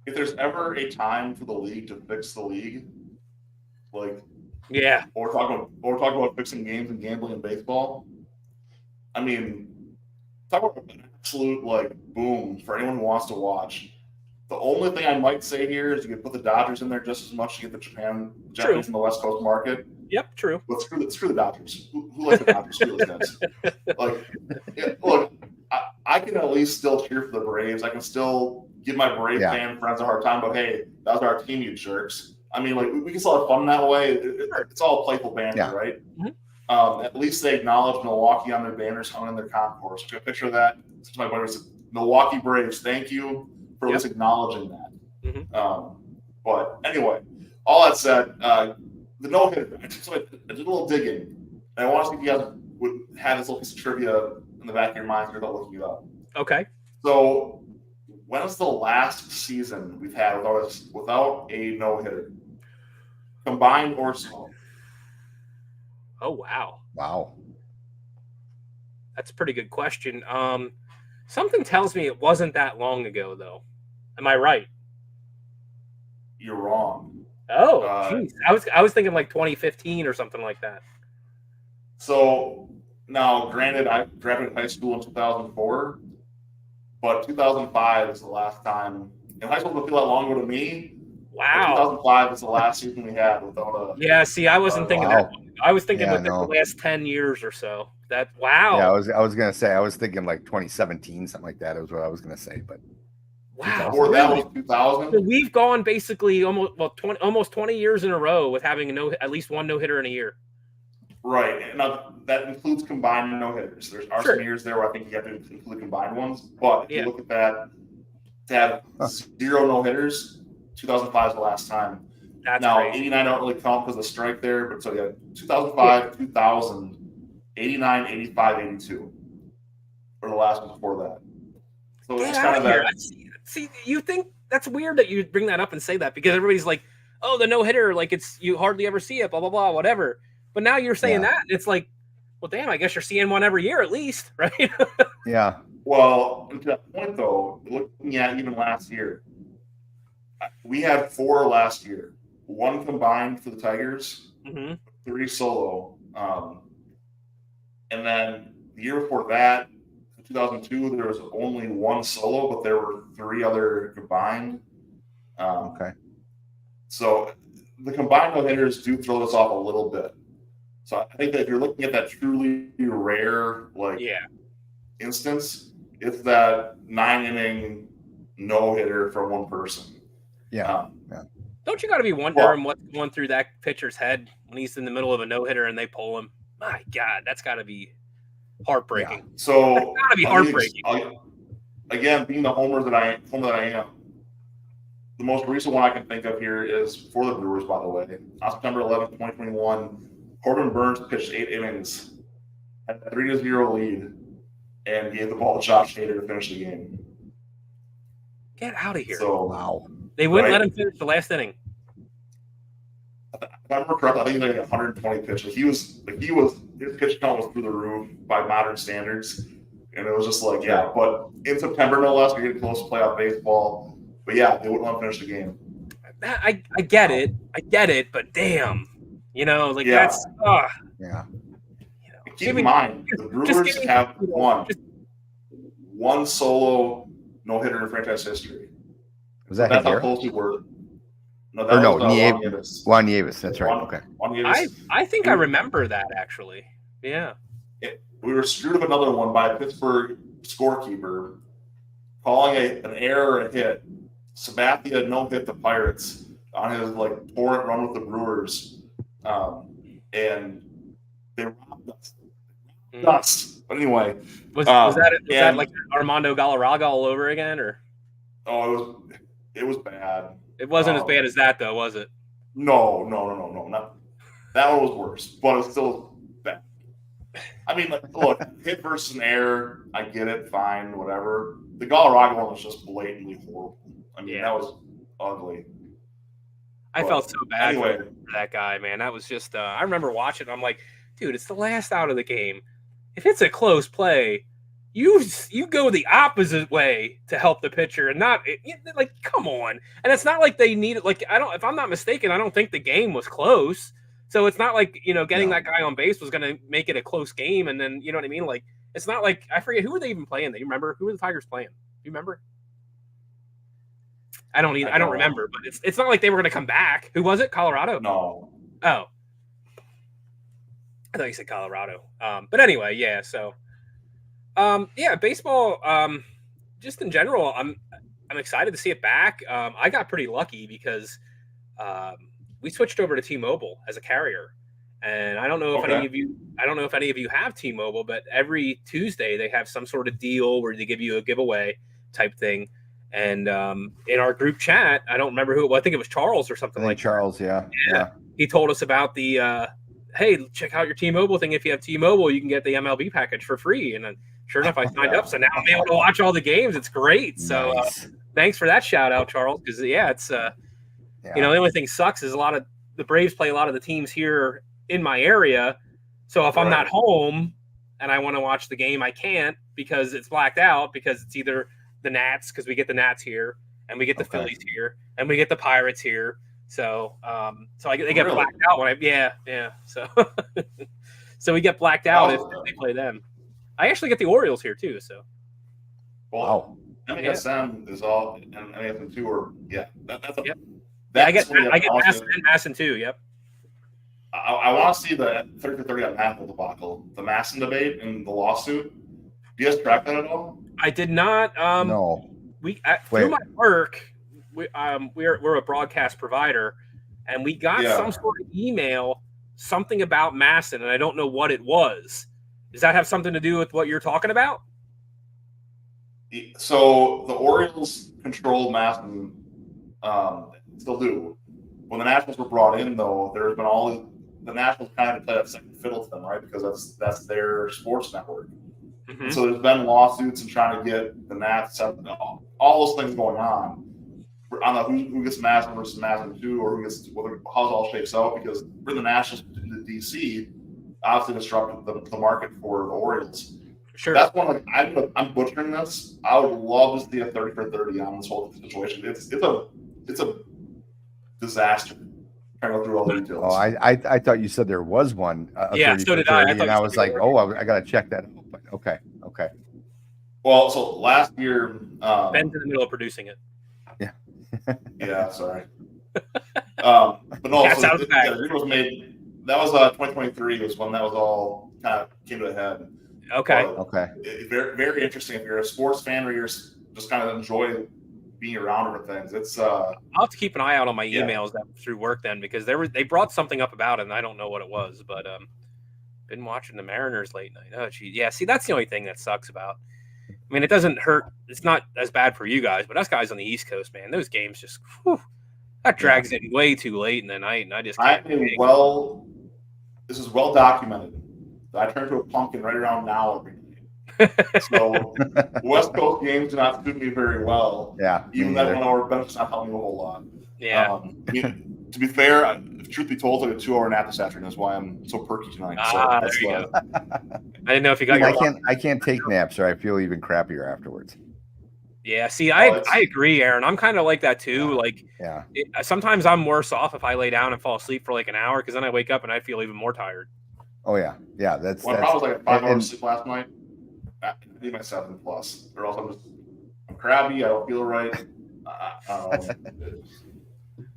If there's ever a time for the league to fix the league, or talk about fixing games and gambling in baseball, I mean, talk about an absolute boom for anyone who wants to watch. The only thing I might say here is you could put the Dodgers in there just as much to get the Japanese in the West Coast market. Yep, true. But screw the Dodgers. Who likes the Dodgers? Screw those guys. Look, I can at least still cheer for the Braves. I can still give my Brave fan friends a hard time, but hey, that was our team, you jerks. I mean, we can still have fun that way. It's all playful banter, right? Mm-hmm. At least they acknowledge Milwaukee on their banners hung in their concourse. Get a picture of that. My buddy said, Milwaukee Braves, thank you for at least acknowledging that. Mm-hmm. But anyway, all that said, the no-hitter, I did a little digging, and I want to see if you guys would have this little piece of trivia in the back of your mind without looking it up. Okay. So, when was the last season we've had without a no-hitter? Combined or solo? Oh, wow. Wow. That's a pretty good question. Something tells me it wasn't that long ago, though. Am I right? You're wrong. Oh, geez. I was thinking like 2015 or something like that. So, now, granted, I graduated high school in 2004, but 2005 is the last time. And high school doesn't feel that long ago to me. Wow. 2005 is the last season we had without a. Yeah, see, I wasn't thinking that. I was thinking within the last 10 years or so. Wow. Yeah, I was gonna say, I was thinking like 2017, something like that is what I was gonna say, but wow. Or that was 2000. So we've gone basically almost 20 years in a row with having at least one no-hitter in a year. Right. And that includes combined no-hitters. There's some years there where I think you have to include combined ones. But if you look at that, to have 0 no-hitters, 2005 is the last time. That's now, crazy. 89 don't really count because of the strike there. But so, 2005, 2000, 89, 85, 82 were the last ones before that. So it's kind of that. See, you think that's weird that you bring that up and say that because everybody's like, oh, the no-hitter, you hardly ever see it, blah, blah, blah, whatever. But now you're saying that, it's like, well, damn, I guess you're seeing one every year at least, right? Yeah. Well, to that point, though, looking at even last year, we had 4 last year. 1 combined for the Tigers, 3 solo. And then the year before that, 2002, there was only 1 solo, but there were 3 other combined. Okay. So the combined no-hitters do throw this off a little bit. So I think that if you're looking at that truly rare instance, it's that 9-inning no-hitter from one person. Yeah. Don't you got to be wondering what's going through that pitcher's head when he's in the middle of a no-hitter and they pull him? My God, that's got to be heartbreaking. Yeah. So that's got to be heartbreaking. Again, being the homer that I am, the most recent one I can think of here is for the Brewers, by the way. On September 11th, 2021, Corbin Burns pitched 8 innings, had a 3-0 lead, and gave the ball to Josh Hader to finish the game. Get out of here. So, Wow. They wouldn't let him finish the last inning. If I remember correctly, I think he had 120 pitches. His pitch count was through the roof by modern standards. And it was just like, yeah, but in September, no less, we're getting close to playoff baseball. But yeah, they wouldn't let him finish the game. I get it, but damn. That's Yeah. Keep in mind, the Brewers have one solo no-hitter in franchise history. Was that That's how Higuera? close we were. No, Or no, Juan Nieves. Juan Nieves. That's right. Okay. Juan Nieves. I think I remember that, actually. Yeah. We were screwed of another one by a Pittsburgh scorekeeper calling an error a hit. Sabathia no-hit the Pirates on his torrent run with the Brewers, and they robbed us. But anyway, was that like Armando Galarraga all over again, or? Oh, it was bad. It wasn't as bad as that, though, was it? No. Not that one was worse, but it's still bad. I mean, look, hit versus an error, I get it, fine, whatever. The Galarraga one was just blatantly horrible. I mean, that was ugly. I felt so bad anyway, for that guy, man. That was just I remember watching. I'm like, dude, it's the last out of the game. If it's a close play, you go the opposite way to help the pitcher, and not come on. And it's not like they needed if I'm not mistaken, I don't think the game was close. So it's not like getting that guy on base was going to make it a close game. And then you know what I mean? Like it's not like I forget who were they even playing. Do you remember who were the Tigers playing? Do you remember? I don't remember, but it's not like they were going to come back. Who was it? Colorado? No. Oh. I thought you said Colorado. But anyway, yeah. So, baseball. Just in general, I'm excited to see it back. I got pretty lucky because we switched over to T-Mobile as a carrier, and I don't know if any of you have T-Mobile, but every Tuesday they have some sort of deal where they give you a giveaway type thing. And in our group chat, I don't remember who it was. I think it was Charles or something like Charles, that. Yeah. He told us about the, hey, check out your T-Mobile thing. If you have T-Mobile, you can get the MLB package for free. And then sure enough, I signed up. So now I'm able to watch all the games. It's great. So thanks for that shout out, Charles. Because, it's, the only thing sucks is a lot of the Braves play a lot of the teams here in my area. So if I'm not home and I want to watch the game, I can't because it's blacked out because it's either – the Nats, because we get the Nats here and we get the Phillies here and we get the Pirates here. So they get blacked out when so we get blacked out if they play them. I actually get the Orioles here too. So MASN is all and MASN too, or I get MASN too. Yep. I want to see the 30 for 30 on Apple debacle, the MASN debate and the lawsuit. Do you guys track that at all? I did not. No. Through my work, we're a broadcast provider, and we got some sort of email, something about MASN, and I don't know what it was. Does that have something to do with what you're talking about? So the Orioles control MASN, still do. When the Nationals were brought in, though, there's been the Nationals kind of play that second fiddle to them, right? Because that's their sports network. Mm-hmm. So there's been lawsuits and trying to get the Nats up, all those things going on. I don't know who gets MASN versus MASN 2 or how it all shapes out because for the Nationals to DC obviously disrupted the market for the Orioles. Sure. That's one I'm butchering this. I would love to see a 30 for 30 on this whole situation. It's a disaster. Trying to go through all the details. Oh, I thought you said there was one. So did I. And I was like, I got to check that out. But okay. Well, so last year, Ben's in the middle of producing it. Yeah. Yeah, sorry. But no, so the agreement was made. That was 2023 was when that was all kind of came to a head. Okay. Very, very interesting. If you're a sports fan or you're just kind of enjoy being around for things. It's I'll have to keep an eye out on my Yeah. emails through work then, because they brought something up about it and I don't know what it was, but been watching the Mariners late night. Oh gee, yeah. See, that's the only thing that sucks about. I mean, it doesn't hurt. It's not as bad for you guys, but us guys on the East Coast, man, those games just that drags in way too late in the night, and I just can't. This is well documented. I turn to a pumpkin right around now every night. So West Coast games do not suit me very well. Yeah. Even that 1 hour benefit's not helping me a whole lot. Yeah. I mean, to be fair, truth be told, I took a 2 hour nap this afternoon. That's why I'm so perky tonight. There you go. I didn't know if you got your. I can't take naps, or I feel even crappier afterwards. Yeah, see, I agree, Aaron. I'm kind of like that too. Like, sometimes I'm worse off if I lay down and fall asleep for like an hour, because then I wake up and I feel even more tired. Oh yeah. That's. Well, I was like 5 hours sleep last night. I need my 7+, or else I'm crabby. I don't feel right.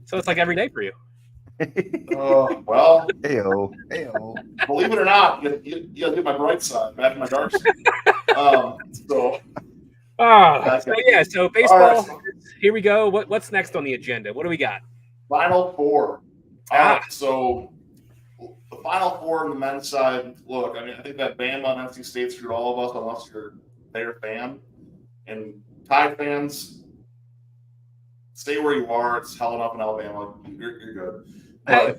So it's like every day for you. Well, Heyo. Believe it or not, you gotta get my bright side, imagine my dark side. So baseball. Right. Here we go. What's next on the agenda? What do we got? Final Four. So the Final Four on the men's side. Look, I mean, I think that Bama and NC State screwed all of us, unless you're their fan. And Tide fans, stay where you are. It's hell enough in Alabama. You're good. Hey,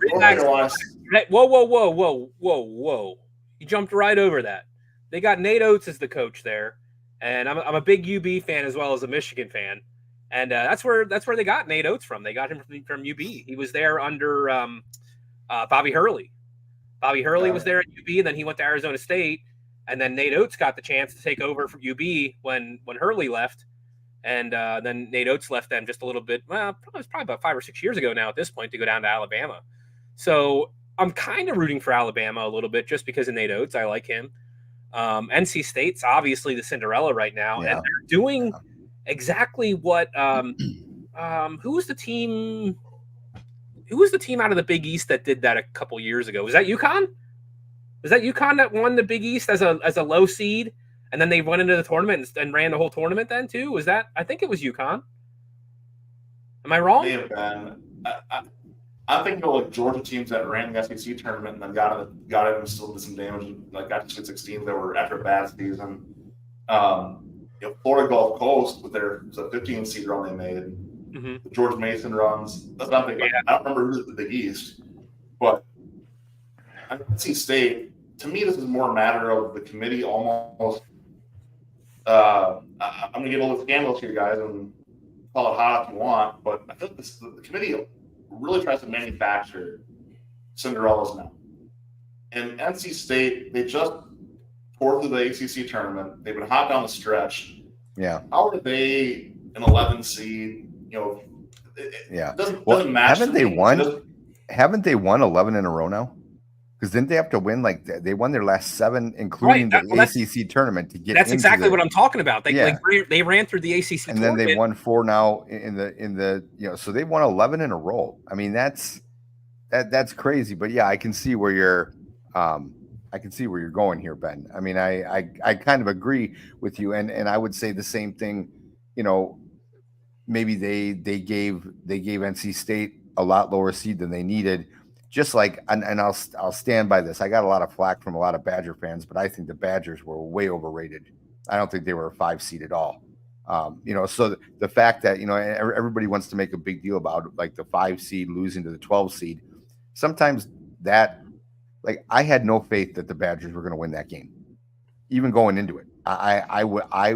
whoa! You jumped right over that. They got Nate Oates as the coach there, and I'm a big UB fan as well as a Michigan fan, and that's where they got Nate Oates from. They got him from UB. He was there under Bobby Hurley. Bobby Hurley was there at UB, and then he went to Arizona State, and then Nate Oates got the chance to take over from UB when Hurley left, and then Nate Oates left them just a little bit. Well, it was probably about 5 or 6 years ago now at this point, to go down to Alabama. So I'm kind of rooting for Alabama a little bit just because of Nate Oates. I like him. NC State's obviously the Cinderella right now, and they're doing exactly what. Who was the team? Who was the team out of the Big East that did that a couple years ago? Was that UConn? Was that UConn that won the Big East as a low seed, and then they went into the tournament and ran the whole tournament then too? Was that? I think it was UConn. Am I wrong? May have been. I'm thinking of like Georgia teams that ran the SEC tournament and then got it and still did some damage. And like got to Sweet 16 that were after a bad season. Florida Gulf Coast with their 15 seed run they made. Mm-hmm. The George Mason runs. That's not thinking. I don't remember who's the Big East, but NC State. To me, this is more a matter of the committee almost. I'm going to get a little scandalous here, guys, and call it hot if you want, but I think the committee really tries to manufacture Cinderellas now. And NC State, they just tore through the ACC tournament. They've been hot down the stretch. Yeah. How are they an 11 seed? It doesn't match. Haven't they won? Haven't they won 11 in a row now? Because didn't they have to win? Like they won their last 7, including the ACC tournament, to get. That's exactly what I'm talking about. They ran through the ACC and tournament. then they won 4 now in the so they won 11 in a row. I mean that's crazy. But yeah, I can see where you're going here, Ben. I mean I kind of agree with you, and I would say the same thing. Maybe they gave NC State a lot lower seed than they needed. Just like, and I'll stand by this. I got a lot of flack from a lot of Badger fans, but I think the Badgers were way overrated. I don't think they were a 5 seed at all. So the fact that, everybody wants to make a big deal about like the 5 seed losing to the 12 seed. Sometimes that, like, I had no faith that the Badgers were going to win that game, even going into it. I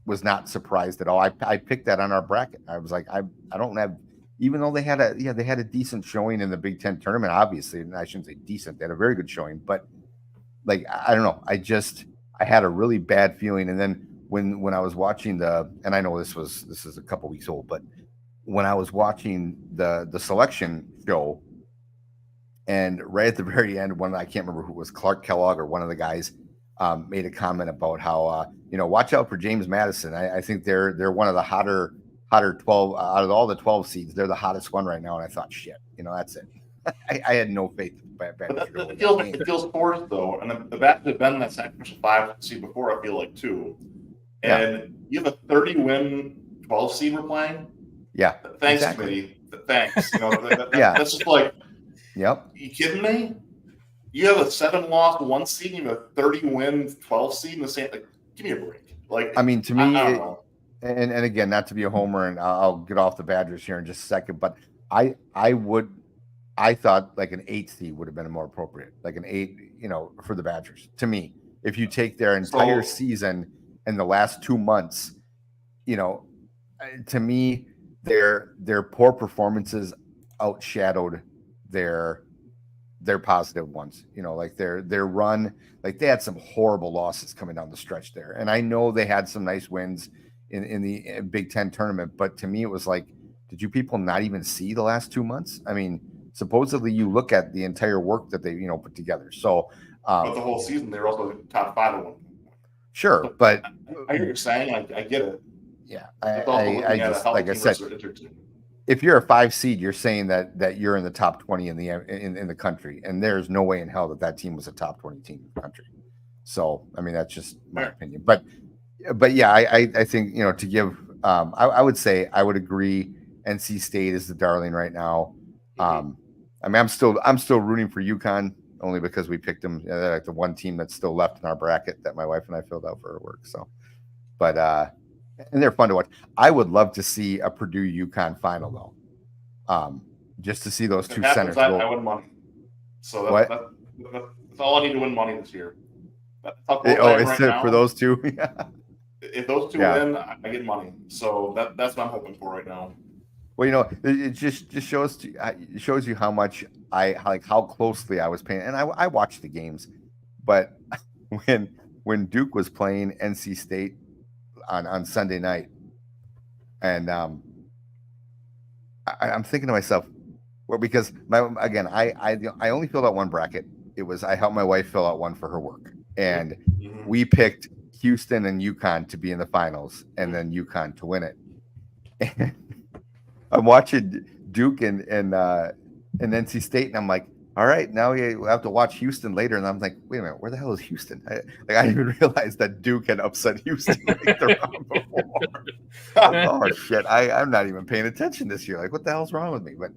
was not surprised at all. I picked that on our bracket. I was like, I don't have. Even though they had a decent showing in the Big Ten tournament, obviously, and I shouldn't say decent, they had a very good showing, but like, I don't know. I had a really bad feeling. And then when I was watching and I know this is a couple weeks old, but when I was watching the selection show, and right at the very end, I can't remember who it was, Clark Kellogg or one of the guys made a comment about how, watch out for James Madison. I think they're one of the hotter 12 out of all the 12 seeds. They're the hottest one right now. And I thought, shit, that's it. I had no faith. It feels forced though. And the Badgers have been in that sacrificial 5 seed before, I feel like, too. And you have a 30-win 12 seed we're playing. Yeah. Thanks, exactly. committee. Thanks. Yeah. That's just like, Yep. you kidding me? You have a 7-loss 1 seed, you have a 30-win 12 seed in the same. Like, give me a break. Like, I mean, to me, I don't know. and again, not to be a homer, and I'll get off the Badgers here in just a second, but I thought like an 8 seed would have been more appropriate, like an 8, for the Badgers. To me, if you take their entire season and the last 2 months, to me, their poor performances outshadowed their positive ones. Like their run, like they had some horrible losses coming down the stretch there, and I know they had some nice wins in the Big Ten tournament, but to me it was like, did you people not even see the last 2 months? I mean, supposedly you look at the entire work that they put together. So but the whole season they were also top 5 at one point. Sure, but I hear what you're saying. I get it. Yeah, I just, like I said, if if you're a 5 seed, you're saying that you're in the top 20 in the country, and there's no way in hell that team was a top 20 team in the country. So, I mean, that's just my opinion. But yeah, I think to give, I would say I would agree. NC State is the darling right now. I mean, I'm still rooting for UConn only because we picked them. They're like the one team that's still left in our bracket that my wife and I filled out for her work. So, but and they're fun to watch. I would love to see a Purdue UConn final though, just to see those two centers. I win money. So that's all I need to win money this year. That's how is it for those two? If those two win, I get money. So that's what I'm hoping for right now. Well, it just shows you how much how closely I was paying, and I watched the games, but when Duke was playing NC State on Sunday night, and I'm thinking to myself, well, because I only filled out one bracket. I helped my wife fill out one for her work, and we picked Houston and UConn to be in the finals, and then UConn to win it. And I'm watching Duke and NC State, and I'm like, all right, now we have to watch Houston later. And I'm like, wait a minute, where the hell is Houston? I didn't even realize that Duke had upset Houston the round before. Oh shit, I'm not even paying attention this year. Like, what the hell's wrong with me? But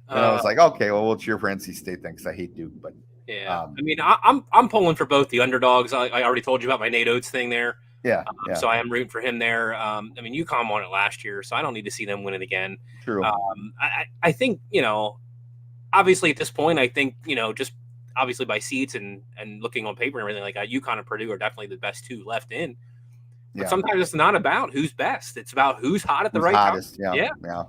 I was like, okay, well, we'll cheer for NC State then, because I hate Duke. But yeah, I mean, I'm pulling for both the underdogs. I already told you about my Nate Oates thing there. Yeah, So I am rooting for him there. I mean, UConn won it last year, so I don't need to see them win it again. True. I think, obviously at this point, I think, just obviously by seats and looking on paper and everything like that, UConn and Purdue are definitely the best two left in. But sometimes it's not about who's best. It's about who's hot at the right time. Yeah.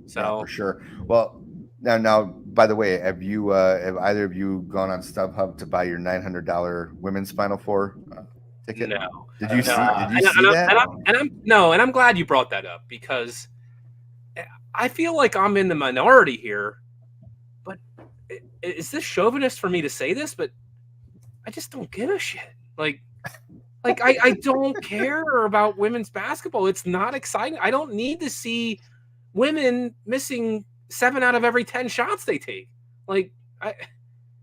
So yeah, for sure. Well, now, by the way, have either of you gone on StubHub to buy your $900 women's Final Four ticket? No. Did you see that? And I'm glad you brought that up, because I feel like I'm in the minority here. But is this chauvinist for me to say this? But I just don't give a shit. Like I don't care about women's basketball. It's not exciting. I don't need to see women missing 7 out of every 10 shots they take.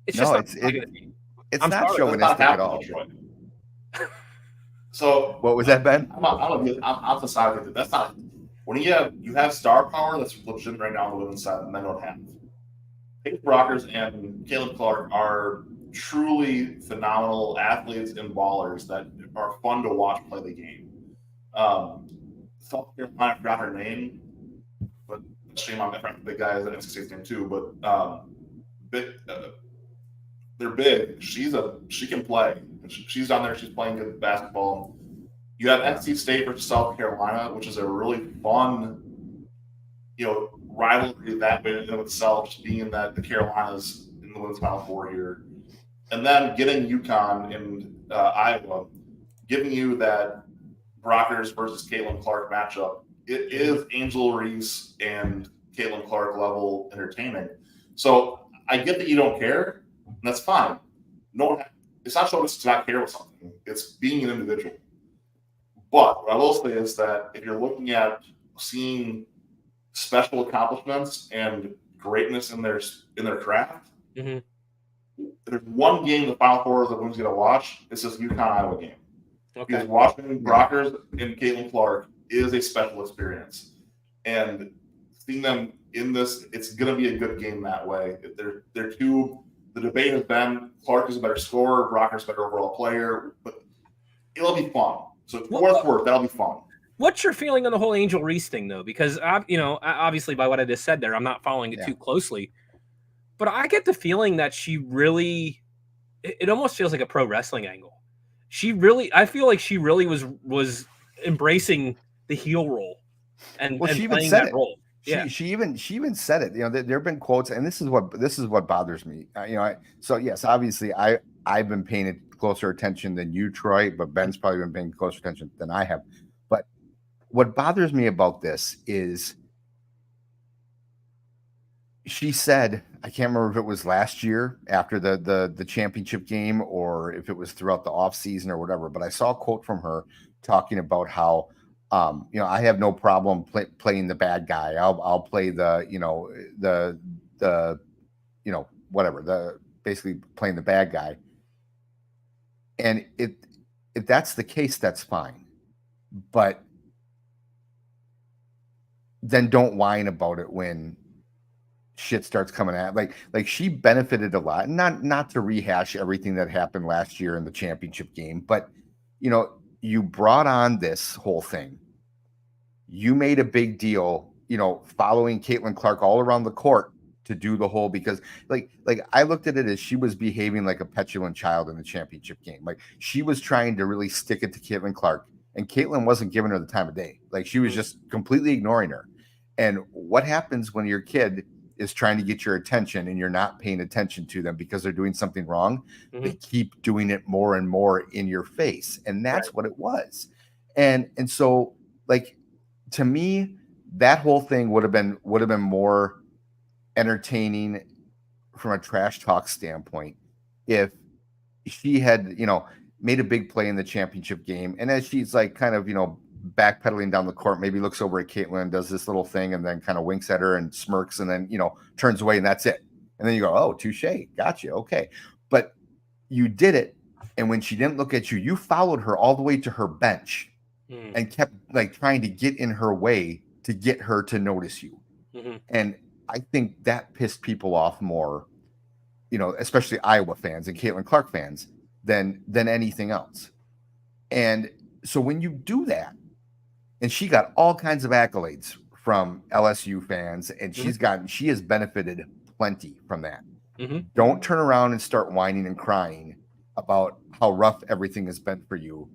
It's not chauvinistic at all. So what was that, Ben? I'm deciding that that's not when you have star power that's legitimate right now on the women's side, and men don't have. Paige Brockers and Caitlin Clark are truly phenomenal athletes and ballers that are fun to watch play the game. South Carolina, I forgot her name, but shame on that big guy is at NC State's name too. But they're big. She can play. She's down there. She's playing good basketball. You have NC State versus South Carolina, which is a really fun, rivalry that way in itself, just being that the Carolinas in the women's Final Four here, and then getting UConn and Iowa, giving you that Brockers versus Caitlin Clark matchup. It is Angel Reese and Caitlin Clark level entertaining. So I get that you don't care, and that's fine. It's not showing us to not care with something. It's being an individual. But what I will say is that if you're looking at seeing special accomplishments and greatness in their craft, there's one game in the Final Four that everyone's going to watch. It's this UConn Iowa game. Okay. Because watching Brockers and Caitlin Clark is a special experience. And seeing them in this, it's going to be a good game that way. They're two. The debate has been Clark is a better scorer, Brocker's a better overall player, but it'll be fun. So for what it's worth, that'll be fun. What's your feeling on the whole Angel Reese thing, though? Because, obviously by what I just said there, I'm not following it too closely. But I get the feeling that she really – it almost feels like a pro wrestling angle. I feel like she really was embracing the heel role and playing that role. She even said it. There have been quotes, and this is what bothers me. So yes, obviously I've been paying closer attention than you, Troy, but Ben's probably been paying closer attention than I have. But what bothers me about this is she said, I can't remember if it was last year after the championship game or if it was throughout the off season or whatever, but I saw a quote from her talking about how I have no problem playing the bad guy. I'll play basically playing the bad guy. And if that's the case, that's fine. But then don't whine about it when shit starts coming at like she benefited a lot. Not to rehash everything that happened last year in the championship game, but you brought on this whole thing. You made a big deal, following Caitlin Clark all around the court to do the whole, because like I looked at it as she was behaving like a petulant child in the championship game. Like she was trying to really stick it to Caitlin Clark, and Caitlin wasn't giving her the time of day. Like she was just completely ignoring her. And what happens when your kid is trying to get your attention and you're not paying attention to them because they're doing something wrong? Mm-hmm. They keep doing it more and more in your face. And that's what it was. And so like, to me, that whole thing would have been more entertaining from a trash talk standpoint if she had, made a big play in the championship game. And as she's like kind of, backpedaling down the court, maybe looks over at Caitlin, does this little thing, and then kind of winks at her and smirks, and then, turns away, and that's it. And then you go, oh, touche, gotcha, okay. But you did it, and when she didn't look at you, you followed her all the way to her bench and kept like trying to get in her way to get her to notice you. Mm-hmm. And I think that pissed people off more, especially Iowa fans and Caitlin Clark fans than anything else. And so when you do that, and she got all kinds of accolades from LSU fans, and she has benefited plenty from that. Mm-hmm. Don't turn around and start whining and crying about how rough everything has been for you.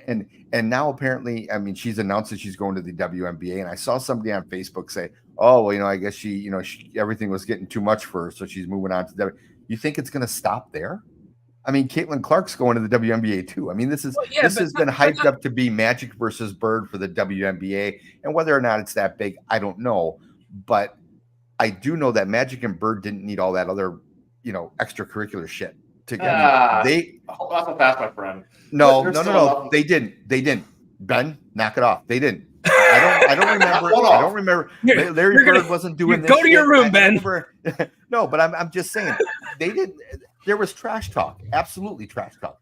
And now apparently, I mean, she's announced that she's going to the WNBA, and I saw somebody on Facebook say, "Oh, well, I guess she everything was getting too much for her, so she's moving on to the." You think it's going to stop there? I mean, Caitlin Clark's going to the WNBA too. I mean, this has been hyped up to be Magic versus Bird for the WNBA, and whether or not it's that big, I don't know. But I do know that Magic and Bird didn't need all that other, extracurricular shit. That's a fast, my friend. No. They didn't. Ben, knock it off. They didn't. I don't remember. Larry Bird wasn't doing this. Go to your room, Ben. No, but I'm just saying they didn't. There was trash talk. Absolutely trash talk.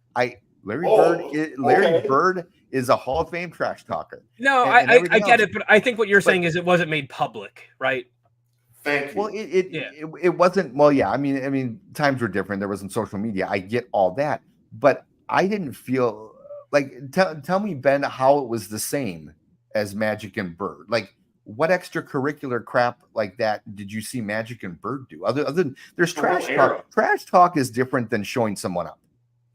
Larry Bird is a Hall of Fame trash talker. No, I get it, but I think what you're saying is it wasn't made public, right? Thank you. Well, it wasn't. Well, yeah. I mean, times were different. There wasn't social media. I get all that, but I didn't feel like. Tell me, Ben, how it was the same as Magic and Bird. Like, what extracurricular crap like that did you see Magic and Bird do? Other than there's trash talk. Trash talk is different than showing someone up.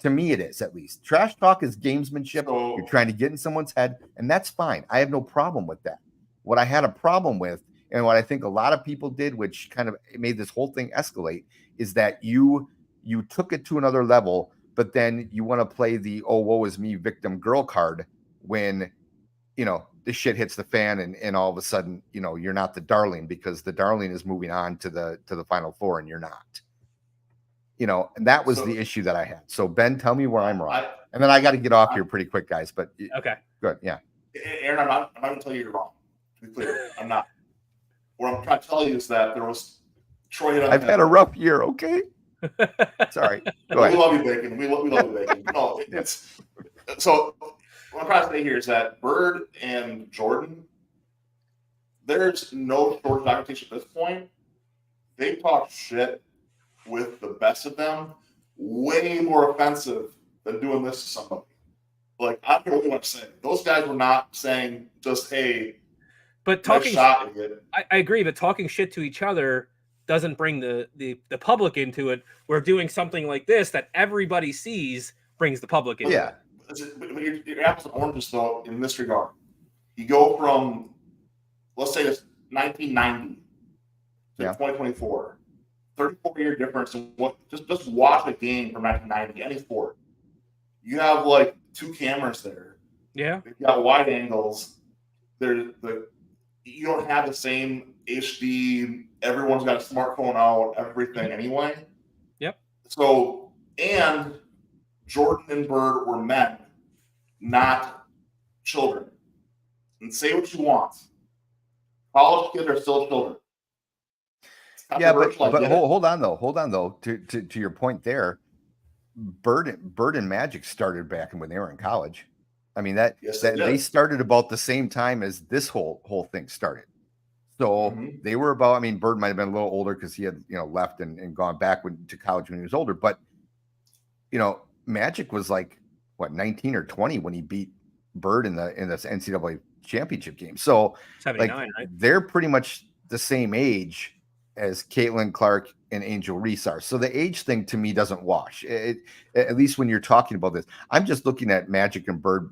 To me, it is, at least. Trash talk is gamesmanship. You're trying to get in someone's head, and that's fine. I have no problem with that. What I had a problem with, and what I think a lot of people did, which kind of made this whole thing escalate, is that you took it to another level, but then you want to play the "oh, woe is me" victim girl card when, the shit hits the fan, and all of a sudden, you're not the darling because the darling is moving on to the Final Four and you're not. And that was the issue that I had. So Ben, tell me where I'm wrong, and then I got to get off here pretty quick, guys. But okay, good, yeah. Aaron, I'm not going to tell you you're wrong. To be clear, I'm not. What I'm trying to tell you is that there was Troy. I've had a rough year. Okay. Sorry. Go ahead. We love you, Bacon. We love you, Bacon. No, it's so what I'm trying to say here is that Bird and Jordan, there's no short of documentation at this point. They talk shit with the best of them, way more offensive than doing this to somebody. Like, I don't know what you want to say. Those guys were not saying just, hey, but talking, nice shot, idiot. I agree, but talking shit to each other doesn't bring the public into it. We're doing something like this that everybody sees brings the public into it. But your apples and oranges, though, in this regard. You go from, let's say it's 1990 to 2024. 34-year difference in what just watch a game from 1990, any sport. You have like 2 cameras there. Yeah. You got wide angles. You don't have the same HD. Everyone's got a smartphone out, everything anyway. Yep. So, and Jordan and Bird were men, not children. And say what you want. College kids are still children. Yeah, but hold on though. To your point there, Bird and Magic started back when they were in college. I mean they started about the same time as this whole thing started. So they were about. I mean, Bird might have been a little older because he had left and gone back to college when he was older. But Magic was like what 19 or 20 when he beat Bird in the NCAA championship game. So 79, right? They're pretty much the same age as Caitlin Clark and Angel Reese are. So the age thing to me doesn't wash. At least when you're talking about this, I'm just looking at Magic and Bird,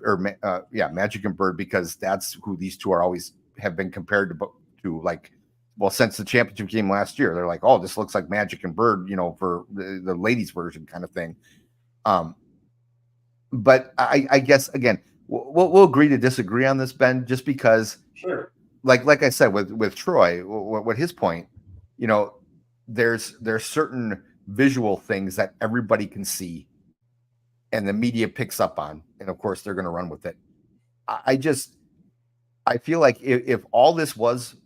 Magic and Bird, because that's who these two are always have been compared to like, well, since the championship game last year, they're like, oh, this looks like Magic and Bird, for the ladies version kind of thing. But I guess again, we'll agree to disagree on this, Ben, just because, sure. Like I said with Troy, what his point, there's certain visual things that everybody can see, and the media picks up on, and of course they're going to run with it. I feel like if all this was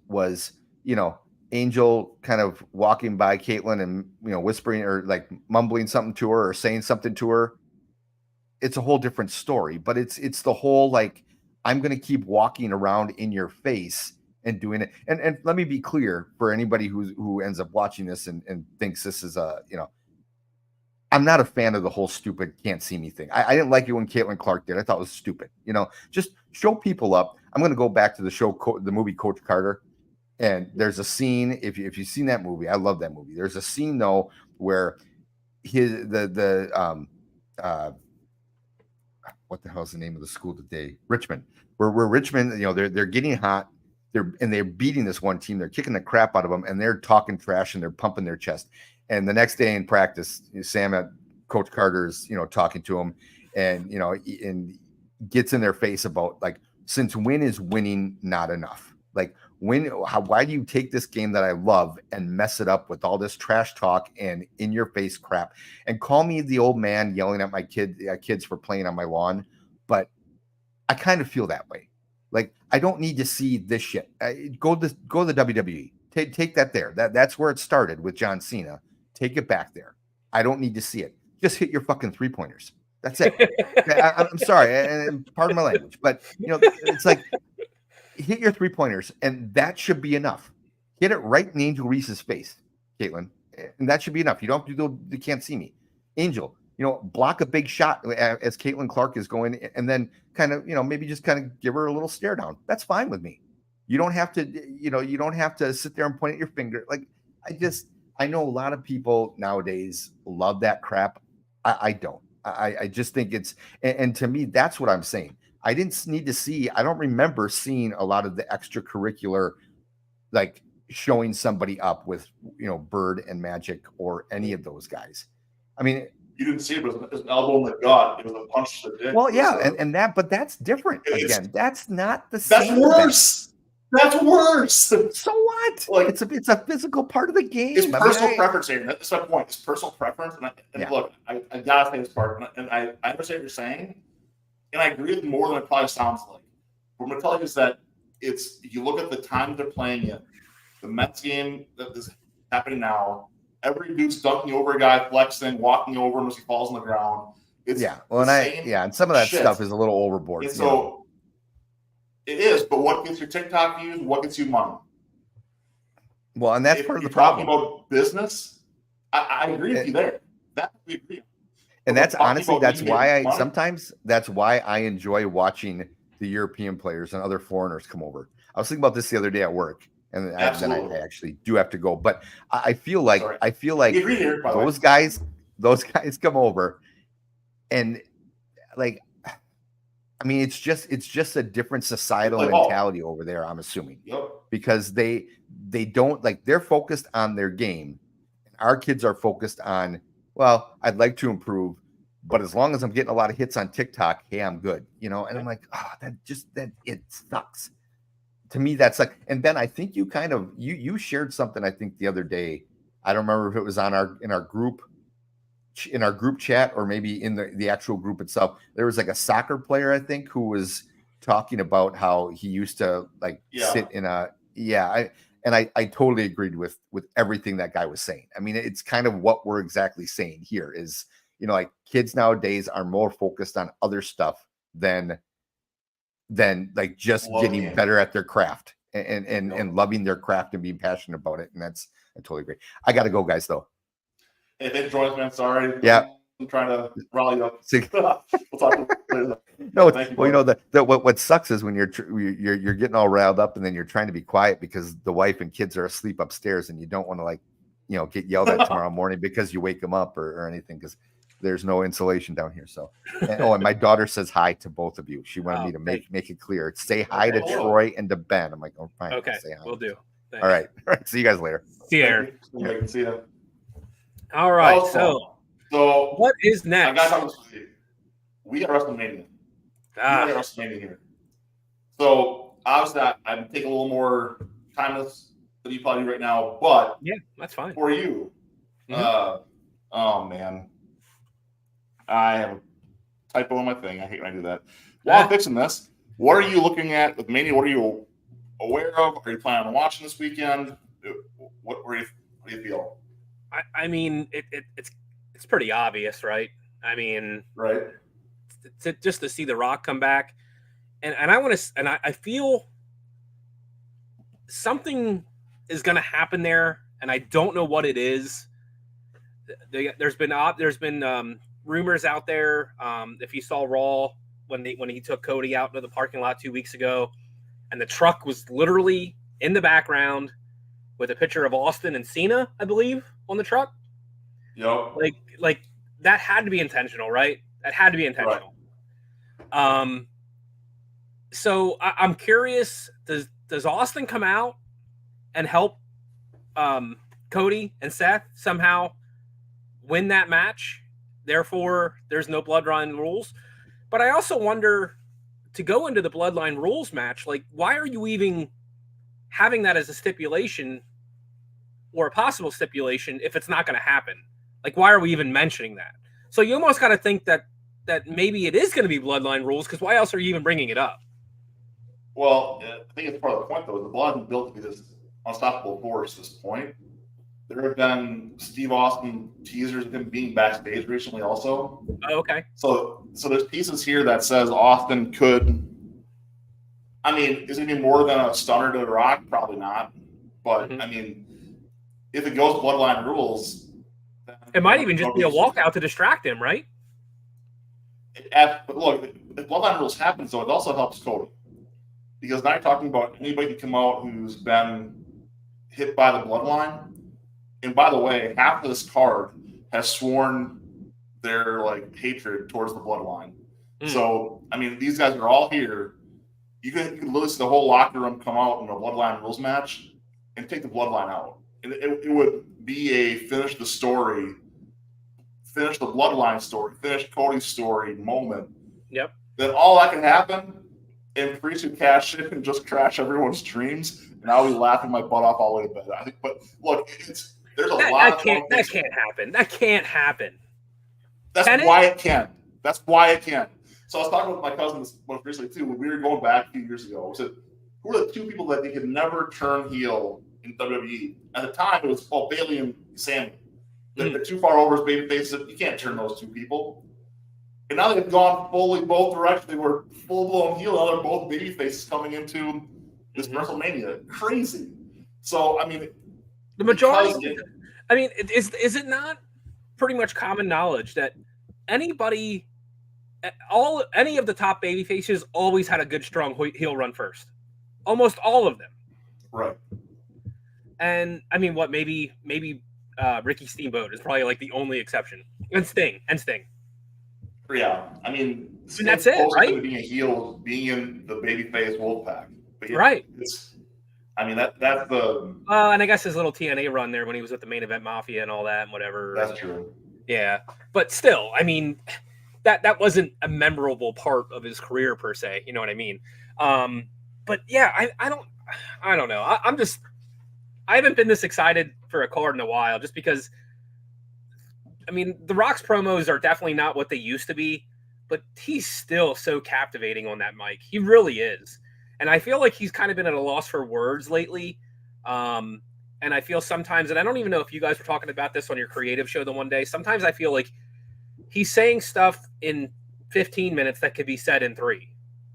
Angel kind of walking by Caitlin and whispering or like mumbling something to her or saying something to her, it's a whole different story. But it's the whole like, I'm going to keep walking around in your face and doing it. And let me be clear for anybody who ends up watching this and thinks this is I'm not a fan of the whole stupid can't see me thing. I didn't like it when Caitlin Clark did. I thought it was stupid. Just show people up. I'm going to go back to the movie Coach Carter. And there's a scene, if you've seen that movie, I love that movie. There's a scene though where what the hell is the name of the school today? Richmond. Where Richmond, they're getting hot. They're beating this one team. They're kicking the crap out of them, and they're talking trash and they're pumping their chest. And the next day in practice, Sam at Coach Carter's, talking to him, and and gets in their face about like, since when is winning not enough? Like why do you take this game that I love and mess it up with all this trash talk and in your face crap and call me the old man yelling at my kids for playing on my lawn? But I kind of feel that way. Like, I don't need to see this shit. Go to the WWE. Take that there. That's where it started with John Cena. Take it back there. I don't need to see it. Just hit your fucking 3-pointers. That's it. I'm sorry, and pardon my language, but it's like, hit your 3-pointers, and that should be enough. Hit it right in Angel Reese's face, Caitlin, and that should be enough. You don't have to do the can't see me. Angel, block a big shot as Caitlin Clark is going, and then kind of, maybe just kind of give her a little stare down. That's fine with me. You don't have to, you don't have to sit there and point at your finger. Like, I know a lot of people nowadays love that crap. I don't. I just think it's, and to me, that's what I'm saying. I didn't need to see, I don't remember seeing a lot of the extracurricular, like showing somebody up with, Bird and Magic or any of those guys. I mean, you didn't see it, but it was an elbow in the gut. It was a punch to the dick. Well, yeah, but that's different. Again, that's not the same. That's worse. That's worse. So what? Like, it's a physical part of the game. It's personal preference here. That's my point. It's personal preference. And look, I gotta say this part, and I understand what you're saying, and I agree with more than it probably sounds like. What I'm gonna tell you is that if you look at the time they're playing in, the Mets game that is happening now, every dude's dunking over a guy, flexing, walking over him as he falls on the ground. It's Well, and some of that stuff is a little overboard. And so it is, but what gets your TikTok views? What gets you money? Well, and that's part of the problem. Talking about business, I agree with you there. That we agree. And that's honestly, that's why I enjoy watching the European players and other foreigners come over. I was thinking about this the other day at work, and then I actually do have to go. But I feel like those guys come over, and like, I mean, it's just a different societal mentality over there. I'm assuming, because they don't like, they're focused on their game. Our kids are focused on, well, I'd like to improve, but as long as I'm getting a lot of hits on TikTok, hey, I'm good, And I'm like, it sucks. To me, that's like, and Ben, I think you kind of, you shared something, I think the other day. I don't remember if it was in our group chat or maybe in the actual group itself. There was like a soccer player, I think, who was talking about how he used to sit in I totally agreed with everything that guy was saying. I mean, it's kind of what we're exactly saying here is, like, kids nowadays are more focused on other stuff than like just getting better at their craft and loving their craft and being passionate about it. And I totally agree. I got to go, guys, though. Hey, thanks, Joyce, man. Sorry. Yeah. I'm trying to rally up. We'll talk later. No, what sucks is when you're getting all riled up and then you're trying to be quiet because the wife and kids are asleep upstairs and you don't want to get yelled at tomorrow morning because you wake them up or anything, because there's no insulation down here. So, and my daughter says hi to both of you. She wanted me to make it clear. Say hi to Troy and to Ben. I'm like, oh, fine. Okay, say hi. We'll do. Thanks. All right. See you guys later. See you, Aaron. See you. All right. So what is next? I got something to say. We got WrestleMania. We got WrestleMania here. So obviously, I'm taking a little more time than you probably do right now, but yeah, that's fine for you. Oh man, I have a typo in my thing. I hate when I do that. While I'm fixing this, what are you looking at with Mania? What are you aware of? Are you planning on watching this weekend? What do you feel? I mean, it's pretty obvious, right? I mean, right. Just to see The Rock come back, and I want to, and I feel something is going to happen there, and I don't know what it is. There's been rumors out there. If you saw Raw when he took Cody out into the parking lot 2 weeks ago, and the truck was literally in the background with a picture of Austin and Cena, I believe, on the truck. Yep. Like that had to be intentional, right? That had to be intentional. Right. So I'm curious, does Austin come out and help Cody and Seth somehow win that match? Therefore, there's no Bloodline rules. But I also wonder, to go into the Bloodline rules match, like, why are you even having that as a stipulation or a possible stipulation if it's not going to happen? Like, why are we even mentioning that? So you almost got to think that maybe it is going to be Bloodline rules, because why else are you even bringing it up? Well, I think it's part of the point, though. The Bloodline built to be this unstoppable force at this point. There have been Steve Austin teasers of him being backstage recently also. Oh, okay. So there's pieces here that says Austin could, I mean, is it any more than a stunner to The Rock? Probably not. But, I mean, if it goes Bloodline rules, it might even just be a walkout to distract him, right? But look, if Bloodline rules happen, so it also helps Cody. Because now you're talking about anybody who come out who's been hit by the Bloodline. And by the way, half of this card has sworn their hatred towards the Bloodline. So, I mean, these guys are all here. You could literally see the whole locker room come out in a Bloodline rules match and take the Bloodline out. And it would be a finish the story, finish the Bloodline story, finish Cody's story moment. Yep. Then all that can happen, and Priest would cash in and just crash everyone's dreams, and I'll be laughing my butt off all the way to bed. I think, but look, there's a lot. That can't happen. That can't happen. That's why it can. That's why it can. So I was talking with my cousin most recently too. When we were going back a few years ago, I said, who are the two people that they could never turn heel in WWE? At the time, it was Bailey and Sami. They're too far over as baby faces. You can't turn those two people. And now they've gone fully both directions. They were full-blown heel. Now they're both baby faces coming into this WrestleMania. Crazy. So, I mean, the majority. I mean, is it not pretty much common knowledge that any of the top baby faces always had a good, strong heel run first? Almost all of them. Right. And I mean, maybe Ricky Steamboat is probably like the only exception. And Sting. Yeah, I mean that's it, right? Being a heel, being in the babyface Wolfpack, but yeah, right? That's the. And I guess his little TNA run there when he was with the Main Event Mafia and all that and whatever. That's true. Yeah, but still, I mean, that wasn't a memorable part of his career per se. You know what I mean? But yeah, I don't know. I haven't been this excited for a card in a while, just because. I mean, The Rock's promos are definitely not what they used to be, but he's still so captivating on that mic. He really is. And I feel like he's kind of been at a loss for words lately. And I feel sometimes, and I don't even know if you guys were talking about this on your creative show the one day, sometimes I feel like he's saying stuff in 15 minutes that could be said in 3.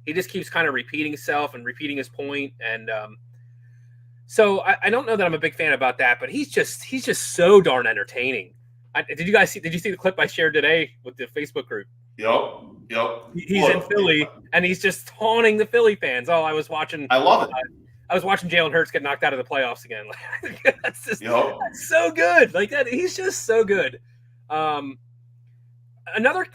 He just keeps kind of repeating himself and repeating his point. And so I don't know that I'm a big fan about that, but he's just so darn entertaining. Did you see the clip I shared today with the Facebook group? Yep. He's in Philly, and he's just taunting the Philly fans. Oh, I love it. I was watching Jalen Hurts get knocked out of the playoffs again. That's so good. Like that, he's just so good. Another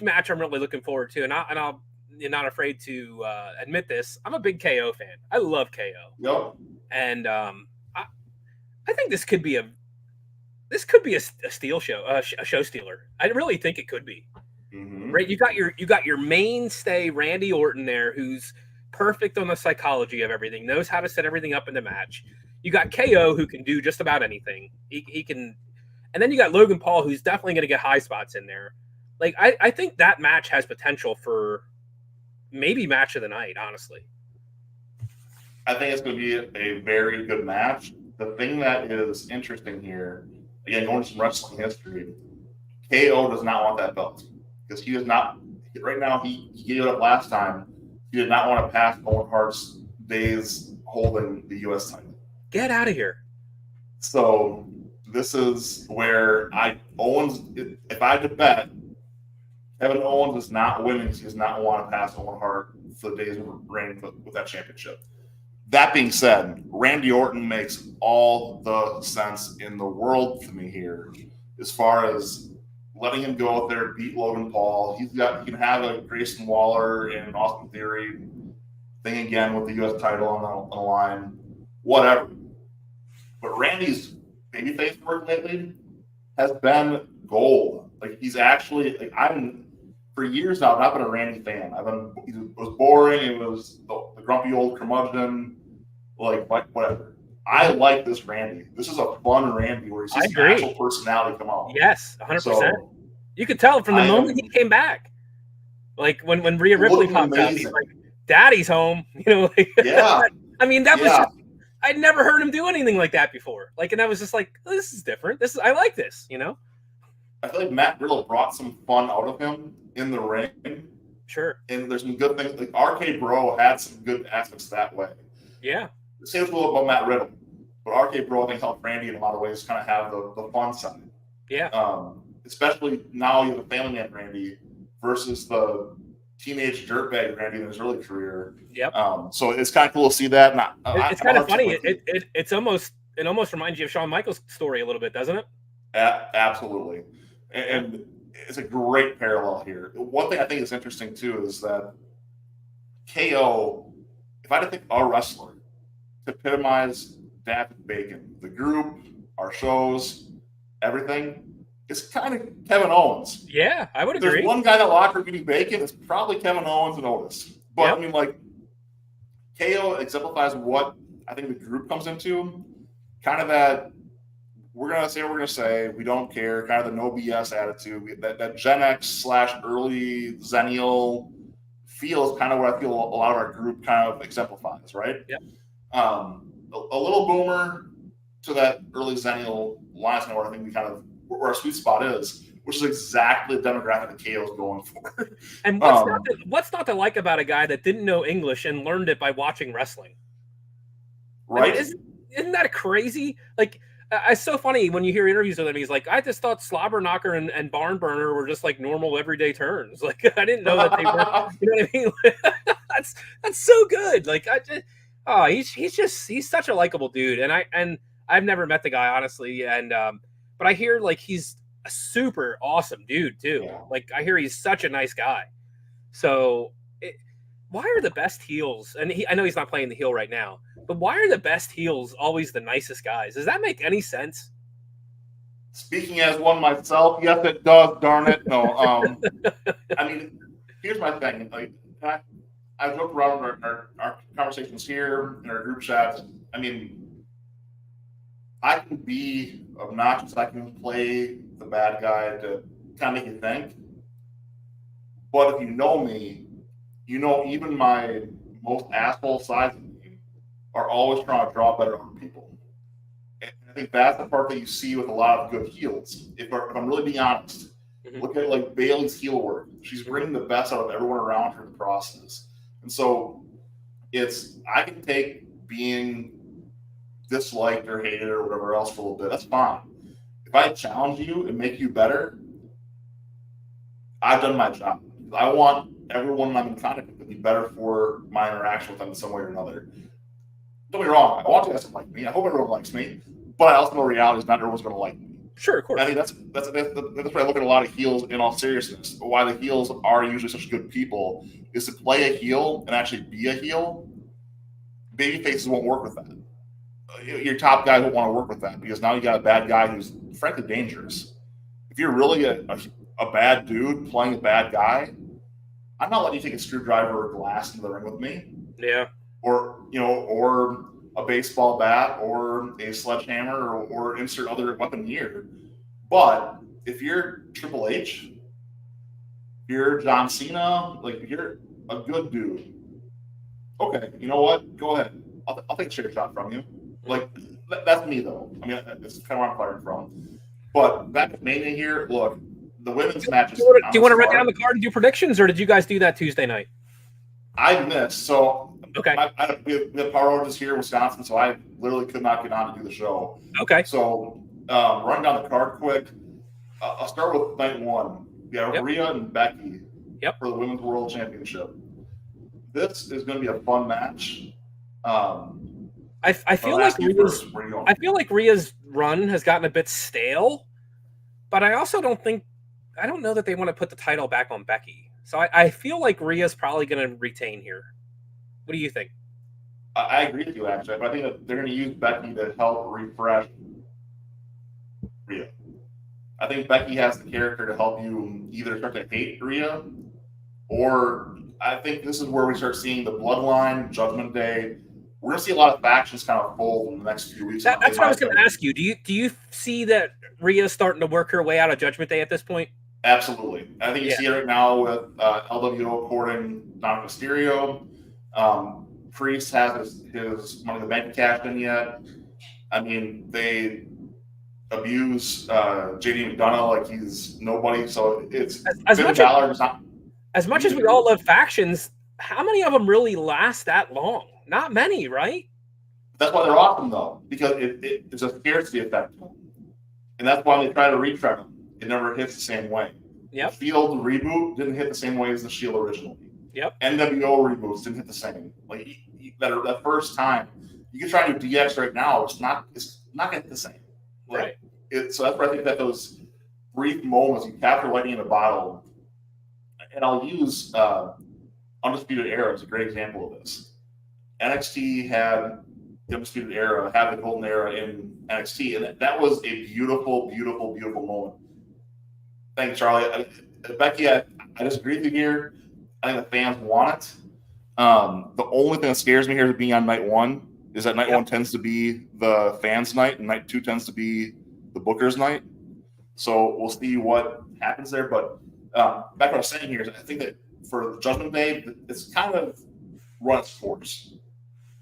match I'm really looking forward to, and I'll you're not afraid to admit this. I'm a big KO fan. I love KO. Yep. And I think this could be a steal show, a show stealer. I really think it could be. Mm-hmm. Right? You got your mainstay Randy Orton there, who's perfect on the psychology of everything, knows how to set everything up in the match. You got KO, who can do just about anything. He can, and then you got Logan Paul, who's definitely going to get high spots in there. Like I think that match has potential for maybe match of the night. Honestly, I think it's going to be a very good match. The thing that is interesting here, again, going to some wrestling history, KO does not want that belt because he does not. Right now, he gave it up last time. He did not want to pass Owen Hart's days holding the U.S. title. Get out of here. So this is where Owens. If I had to bet, Kevin Owens is not winning because he does not want to pass Owen Hart for the days of reigning with that championship. That being said, Randy Orton makes all the sense in the world to me here, as far as letting him go out there, beat Logan Paul. He can have a Grayson Waller and Austin Theory thing again with the U.S. title on the line, whatever. But Randy's babyface work lately has been gold. Like he's actually for years now, I've not been a Randy fan. It was boring. It was the grumpy old curmudgeon, like whatever. I like this Randy. This is a fun Randy where he's his actual personality come out. Yes, 100%. So, you could tell from the moment he came back. Like when Rhea Ripley popped out, he's like, "Daddy's home." You know, like, yeah. I mean, that was just, I'd never heard him do anything like that before. Like, and I was just like, oh, "This is different. I like this." You know. I feel like Matt Riddle brought some fun out of him in the ring. Sure. And there's some good things. Like RK Bro had some good aspects that way. Yeah. Say a little about Matt Riddle, but RK Bro I think helped Randy in a lot of ways kind of have the fun side. Yeah. Especially now you have a family man Randy versus the teenage dirtbag Randy in his early career. Yep. So it's kind of cool to see that. It's kind of funny. It almost reminds you of Shawn Michaels' story a little bit, doesn't it? Absolutely. And it's a great parallel here. One thing I think is interesting too is that KO, if I had to think a wrestler to epitomize David Bacon, the group, our shows, everything, it's kind of Kevin Owens. Yeah, I would agree. There's one guy that locker room eating bacon. It's probably Kevin Owens and Otis. But yep. I mean, like KO exemplifies what I think the group comes into. Kind of that we're gonna say what we're gonna say. We don't care. Kind of the no BS attitude. That Gen X / early Zennial feel is kind of what I feel a lot of our group kind of exemplifies, right? Yep. A little boomer to that early Zennial line where I think we kind of where our sweet spot is. which is exactly the demographic that KO's going for. And what's not to like about a guy that didn't know English and learned it by watching wrestling? Right? I mean, isn't that crazy? Like, it's so funny when you hear interviews with him. He's like, I just thought Slobber Knocker and Barn Burner were just like normal everyday turns. Like, I didn't know that they were. You know what I mean? that's so good. Like, he's such a likable dude. And I've never met the guy, honestly. And but I hear like he's a super awesome dude too. Yeah. Like, I hear he's such a nice guy. So why are the best heels? And I know he's not playing the heel right now, but why are the best heels always the nicest guys? Does that make any sense? Speaking as one myself, yes, it does. Darn it, no. I mean, here's my thing. Like, I've looked around our conversations here in our group chats. I mean, I can be obnoxious. I can play the bad guy to kind of make you think. But if you know me, you know even my most asshole sides of me are always trying to draw better on people. And I think that's the part that you see with a lot of good heels. If I'm really being honest, look at like Bayley's heel work. She's bringing the best out of everyone around her in the process. And so I can take being disliked or hated or whatever else for a little bit. That's fine. If I challenge you and make you better, I've done my job. I want everyone I'm in contact with to be better for my interaction with them in some way or another. Don't be wrong. I want you guys to like me. I hope everyone likes me. But I also know reality is not everyone's going to like me. Sure, of course. I think that's why I look at a lot of heels in all seriousness. But why the heels are usually such good people is to play a heel and actually be a heel. Baby faces won't work with that. Your top guys won't want to work with that because now you got a bad guy who's frankly dangerous. If you're really a bad dude playing a bad guy, I'm not letting you take a screwdriver or glass into the ring with me. Yeah. Or a baseball bat or a sledgehammer or insert other weapon here. But if you're Triple H, if you're John Cena, like if you're a good dude, okay, you know what? Go ahead. I'll take a chair shot from you. Like that's me though. I mean, that's kind of where I'm firing from. But back to Mania here. Look, the women's matches. Do you want to run down the card and do predictions, or did you guys do that Tuesday night? I missed. So okay, we have power outages here in Wisconsin, so I literally could not get on to do the show. Okay. So run down the card quick. I'll start with night one. We have Rhea and Becky for the Women's World Championship. This is going to be a fun match. I feel like Rhea's run has gotten a bit stale, but I also I don't know that they want to put the title back on Becky. So I feel like Rhea's probably going to retain here. What do you think? I agree with you, actually. But I think that they're going to use Becky to help refresh Rhea. I think Becky has the character to help you either start to hate Rhea, or I think this is where we start seeing the Bloodline, Judgment Day. We're going to see a lot of factions kind of fold in the next few weeks. That's what I was going to ask you. Do you see that Rhea's starting to work her way out of Judgment Day at this point? Absolutely. I think you see it right now with LWO courting Dominic Mysterio. Priest has his Money in the Bank cashed in yet. I mean, they abuse JD McDonough like he's nobody. So it's as much as we all love factions, how many of them really last that long? Not many, right? That's why they're awesome, though, because it's a scarcity effect. And that's why they try to retread them. It never hits the same way. Yep. The Field reboot didn't hit the same way as the Shield originally. Yep. NWO reboots didn't hit the same. Like that first time, you can try to do DX right now. It's not going to hit the same. Right. So that's where I think that those brief moments, you capture lightning in a bottle. And I'll use Undisputed Era as a great example of this. NXT had the Undisputed Era, had the Golden Era in NXT, and that was a beautiful, beautiful, beautiful moment. Thank you, Charlie. Becky, I disagree with you here. I think the fans want it. The only thing that scares me here is being on night one is that night one tends to be the fans' night, and night two tends to be the bookers' night. So we'll see what happens there. But back to what I was saying here is I think that for the Judgment Day, it's kind of run its course.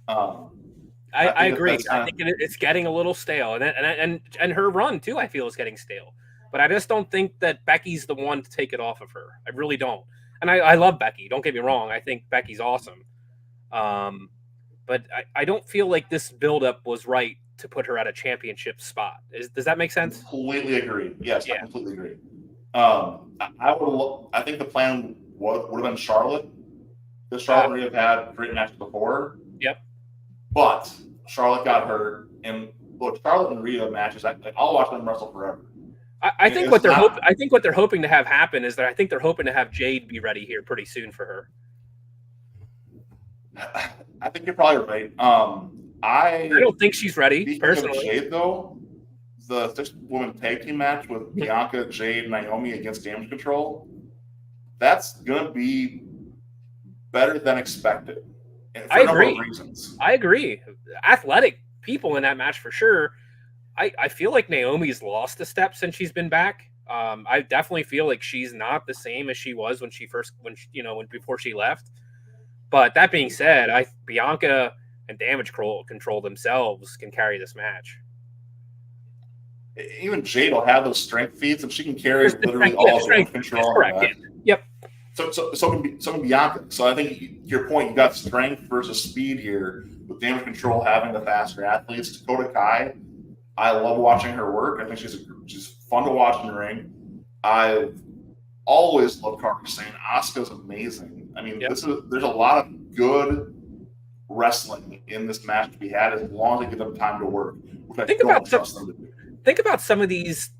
I agree. I think it's getting a little stale, and her run too, I feel, is getting stale. but I just don't think that Becky's the one to take it off of her. I really don't. And I love Becky. Don't get me wrong. I think Becky's awesome. But I don't feel like this buildup was right to put her at a championship spot. Does that make sense? Completely agree. Yes, Yeah. I completely agree. I think the plan would have been Charlotte. Because Charlotte and Rhea have had great matches before. Yep. But Charlotte got hurt, and look, Charlotte and Rhea matches. I'll watch them wrestle forever. I think what they're hoping to have happen is that I think they're hoping to have Jade be ready here pretty soon for her. I think you're probably right. I don't think she's ready personally. Jade, though, the 6-woman tag team match with Bianca, Jade, Naomi against Damage Control, that's gonna be better than expected. And for I a number agree. of reasons. I agree. Athletic people in that match for sure. I feel like Naomi's lost a step since she's been back. I definitely feel like she's not the same as she was before she left. But that being said, Bianca and Damage Control themselves can carry this match. Even Jade will have those strength feats, and she can carry literally all of Damage Control. Correct. Yep. So can Bianca. So I think your point, you got strength versus speed here with Damage Control having the faster athletes. Dakota Kai, I love watching her work. I think she's fun to watch in the ring. I've always loved Kairi Sane. Asuka's amazing. I mean, there's a lot of good wrestling in this match to be had as long as they give them time to work, which I don't trust them to do. Think about some of these,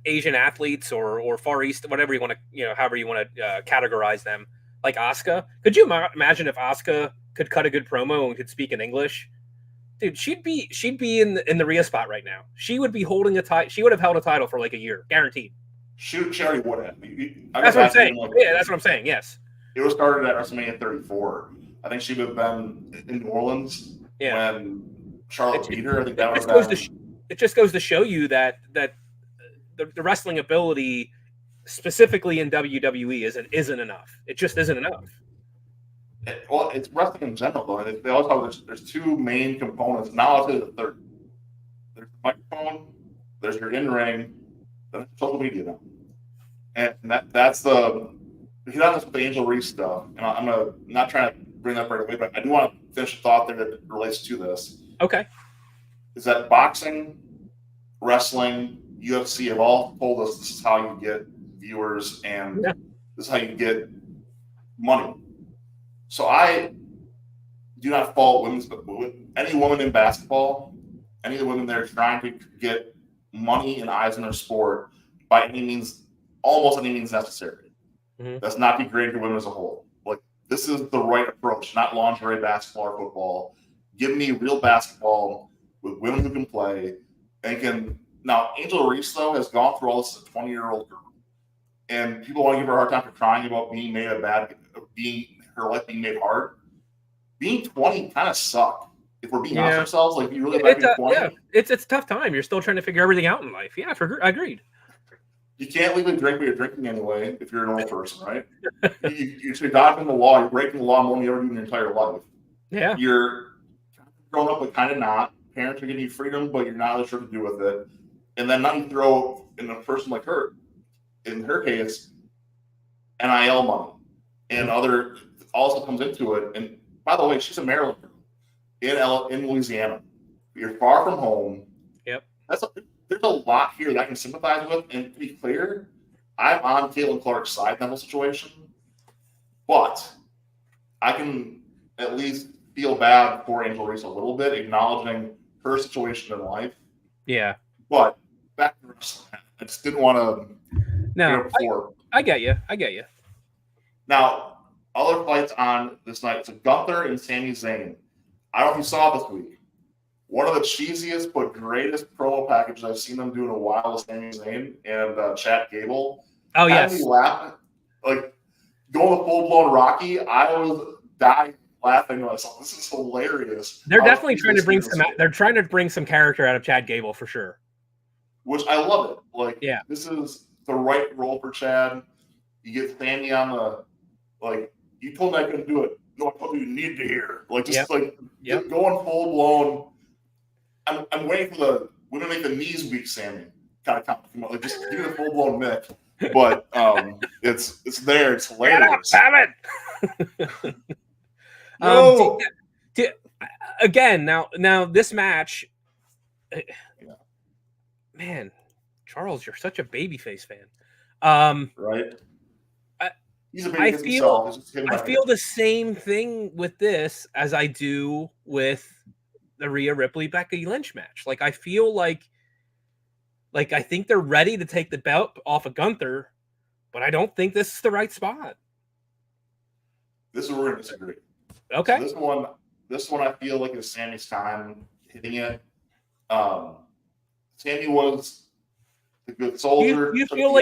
Asian athletes or Far East, whatever you want to, however you want to categorize them, like Asuka. Could you imagine if Asuka could cut a good promo and could speak in English? Dude, she'd be in the Rhea spot right now. She would be holding a title. She would have held a title for like a year, guaranteed. She already would have. That's what I'm saying. That's what I'm saying. Yes. It was started at WrestleMania 34. I think she would have been in New Orleans when Charlotte beat her. I think that was. It just goes to show you that the wrestling ability, specifically in WWE, isn't enough. It just isn't enough. Well, it's wrestling in general, though. They also have there's two main components. Now I'll say the third. There's the microphone. There's your in-ring. There's social media now, and that's the. Hit on this with the Angel Reese stuff, and I'm not trying to bring that right away, but I do want to finish a thought there that relates to this. Okay. Is that boxing, wrestling, UFC have all told us this is how you get viewers and this is how you get money. So I do not fault any woman in basketball, any of the women there trying to get money and eyes in their sport by almost any means necessary. Mm-hmm. That's not degrading women as a whole. Like, this is the right approach, not lingerie basketball or football. Give me real basketball with women who can play and can. Now, Angel Reese, though, has gone through all this as a 20-year-old girl. And people want to give her a hard time for crying about her life being made hard. Being 20 kind of sucked. If we're being honest with ourselves, like, you really like being 20. Yeah, it's a tough time. You're still trying to figure everything out in life. Yeah, I agreed. You can't legally drink what you're drinking anyway if you're an old person, right? You're dodging the law. You're breaking the law more than you ever do in your entire life. Yeah. You're growing up, but kind of not. Parents are giving you freedom, but you're not really sure what to do with it. And then now you throw in a person like her, in her case, NIL money and other also comes into it. And by the way, she's a Maryland girl in Louisiana. You're far from home. Yep. There's a lot here that I can sympathize with. And to be clear, I'm on Caitlin Clark's side in that whole situation. But I can at least feel bad for Angel Reese a little bit, acknowledging her situation in life. Yeah. But back to wrestling. I just didn't want to. No, I get you. Now, other fights on this night. It's Gunther and Sami Zayn. I don't know if you saw this week. One of the cheesiest but greatest promo packages I've seen them do in a while is Sami Zayn and Chad Gable. Oh, yes. Me laughing. Like, going to full-blown Rocky, I was dying laughing to myself. This is hilarious. They're definitely trying to bring some character out of Chad Gable for sure. Which I love it. Like, this is the right role for Chad. You get Sami on the, like, you told me I couldn't do it. No, I told you need to hear. Like, just going full blown. I'm waiting for we're gonna make the knees weak, Sami. kind of come like just give it a full blown Mick. But it's there. It's hilarious. Damn it! No. Again, now this match, man, Charles, you're such a babyface fan. Right. He's a I babyface feel himself. I feel the same thing with this as I do with the Rhea Ripley Becky Lynch match. Like I feel like I think they're ready to take the belt off of Gunther, but I don't think this is the right spot. This is where we're gonna disagree. Okay. So this one I feel like is Sammy's time hitting it. Sammy was the good soldier. Do you feel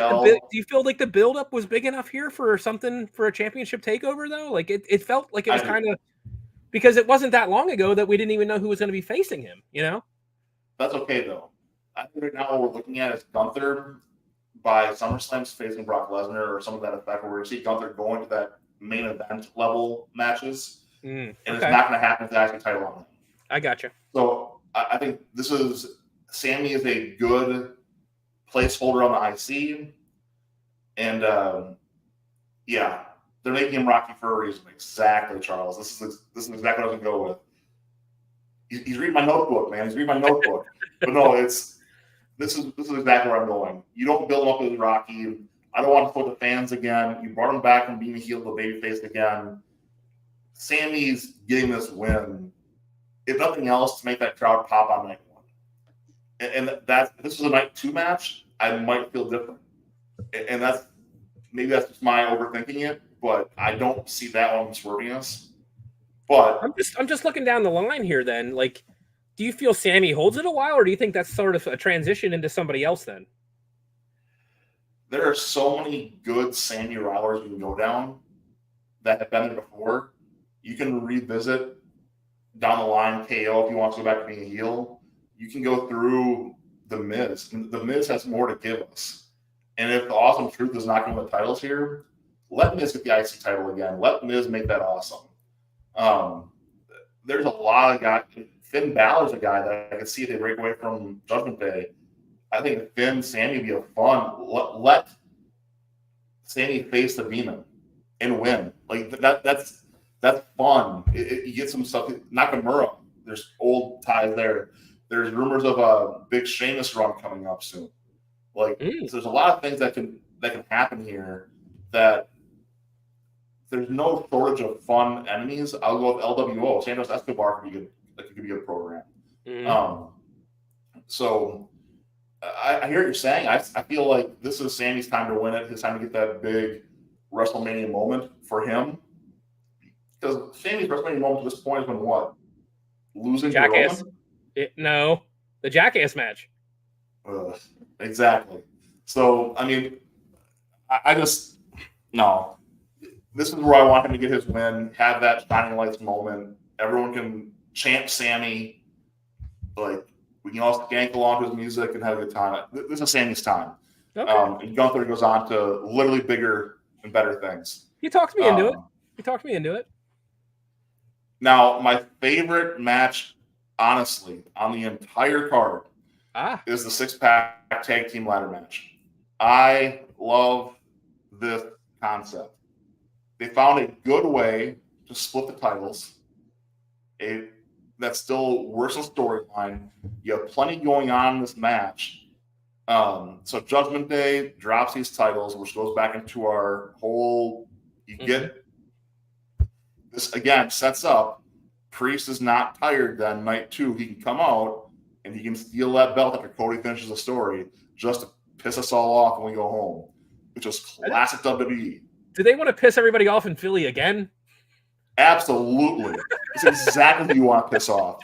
like the buildup was big enough here for something for a championship takeover though? Like it felt like it was kind of because it wasn't that long ago that we didn't even know who was going to be facing him. You know. That's okay though. I think right now what we're looking at is Gunther by SummerSlam's facing Brock Lesnar or some of that effect where we're going to see Gunther going to that main event level matches. And it's not going to happen with the IC title on him. I got you. So I think Sammy is a good placeholder on the IC. And they're making him Rocky for a reason. Exactly, Charles. This is exactly what I was going to go with. He's reading my notebook, man. He's reading my notebook. But no, this is exactly where I'm going. You don't build him up as Rocky. I don't want to put the fans again. You brought him back from being a heel to babyface again. Sammy's getting this win, if nothing else, to make that crowd pop on night one. And if this was a night 2 match, I might feel different. And that's just my overthinking it, but I don't see that one swerving us. But I'm just looking down the line here. Then, like, do you feel Sammy holds it a while, or do you think that's sort of a transition into somebody else? Then there are so many good Sammy Rowlers you can go down that have been there before. You can revisit down the line KO if you want to go back to being a heel. You can go through The Miz. The Miz has more to give us. And if the Awesome Truth is not going to win the titles here, let Miz get the IC title again. Let Miz make that awesome. There's a lot of guys. Finn Balor's a guy that I can see if they break away from Judgment Day. I think Finn, Sammy would be a fun. Let Sammy face the Demon and win. Like that's fun. You get some stuff. Nakamura, there's old ties there. There's rumors of a big Sheamus run coming up soon. So there's a lot of things that can happen here. That there's no shortage of fun enemies. I'll go with LWO. Santos Escobar could be good. That could be a good program. So I hear what you're saying. I feel like this is Sammy's time to win it. His time to get that big WrestleMania moment for him. Because Sammy's WrestleMania moment to this point has been what? Losing Jackass. to Roman? No, the Jackass match. Exactly. So, I mean, I just no. This is where I want him to get his win, have that shining lights moment. Everyone can chant Sammy. Like, we can all skank along to his music and have a good time. This is Sammy's time. Okay. And Gunther goes on to literally bigger and better things. You talked me into it. Now, my favorite match, honestly, on the entire card is the 6-pack tag team ladder match. I love this concept. They found a good way to split the titles. That still works in storyline. You have plenty going on in this match. So Judgment Day drops these titles, which goes back into our whole. You get this again, sets up. Priest is not tired then. Night 2, he can come out and he can steal that belt after Cody finishes the story just to piss us all off when we go home, which is classic WWE. Do they want to piss everybody off in Philly again? Absolutely. It's exactly who you want to piss off.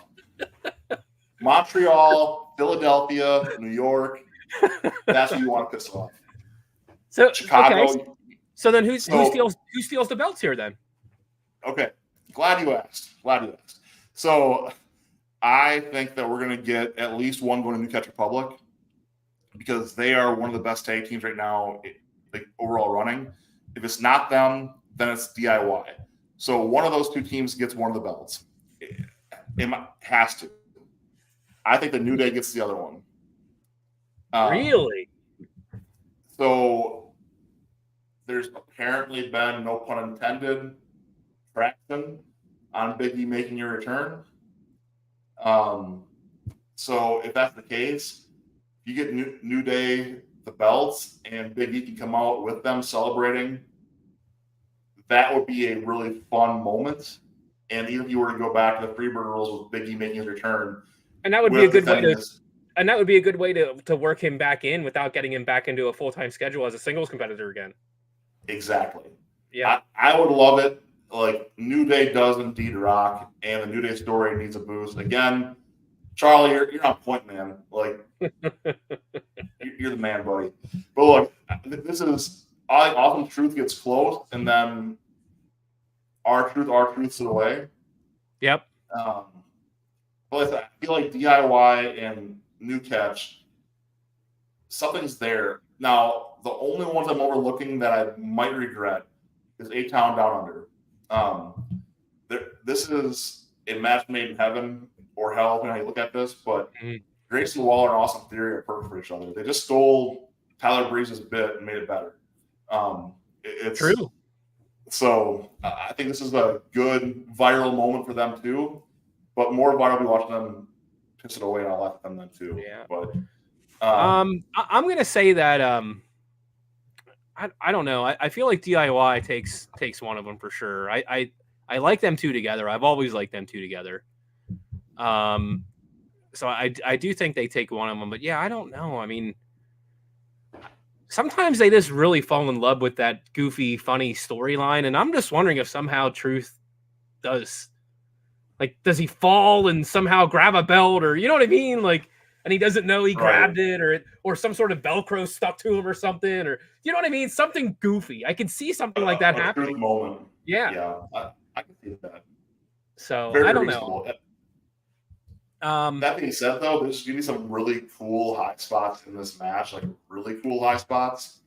Montreal, Philadelphia, New York. That's who you want to piss off. So Chicago. Okay. So then who steals the belts here then? Okay. Glad you asked. So I think that we're going to get at least one going to New Catch Republic because they are one of the best tag teams right now, like overall running. If it's not them, then it's DIY. So one of those two teams gets one of the belts. It has to. I think the New Day gets the other one. Really? So there's apparently been, no pun intended, traction on Big E making your return. So if that's the case, you get New Day the belts and Big E can come out with them celebrating, that would be a really fun moment. And even if you were to go back to the Freebird rules with Big E making his return, and that would be a good way to, and that would be a good way to work him back in without getting him back into a full-time schedule as a singles competitor again. Exactly. Yeah, I would love it. Like, New Day does indeed rock, and the New Day story needs a boost. Again, Charlie, you're on point, man. Like, you're the man, buddy. But look, this is, I think Awesome Truth gets close, and then our truth's away. Yep. But I feel like DIY and New Catch, something's there. Now, the only ones I'm overlooking that I might regret is A-Town Down Under. This is a match made in heaven or hell, depending on how you look at this, but Grayson Waller and Austin Theory are perfect for each other. They just stole Tyler Breeze's bit and made it better. It's true. So I think this is a good viral moment for them too, but more viral, be watching them piss it away and all that from them too. Yeah. But I'm gonna say that I don't know. I feel like DIY takes one of them for sure. I like them two together. I've always liked them two together. So I do think they take one of them, but yeah, I don't know. I mean, sometimes they just really fall in love with that goofy, funny storyline, and I'm just wondering if somehow Truth does. Like, does he fall and somehow grab a belt, or you know what I mean? Like, and he doesn't know he grabbed it, or some sort of Velcro stuck to him or something, or you know what I mean? Something goofy. I can see something like that happening. Moment. Yeah. Yeah, I can see that. So Very I don't reasonable. know. That being said, though, there's going to be some really cool high spots in this match, like really cool high spots.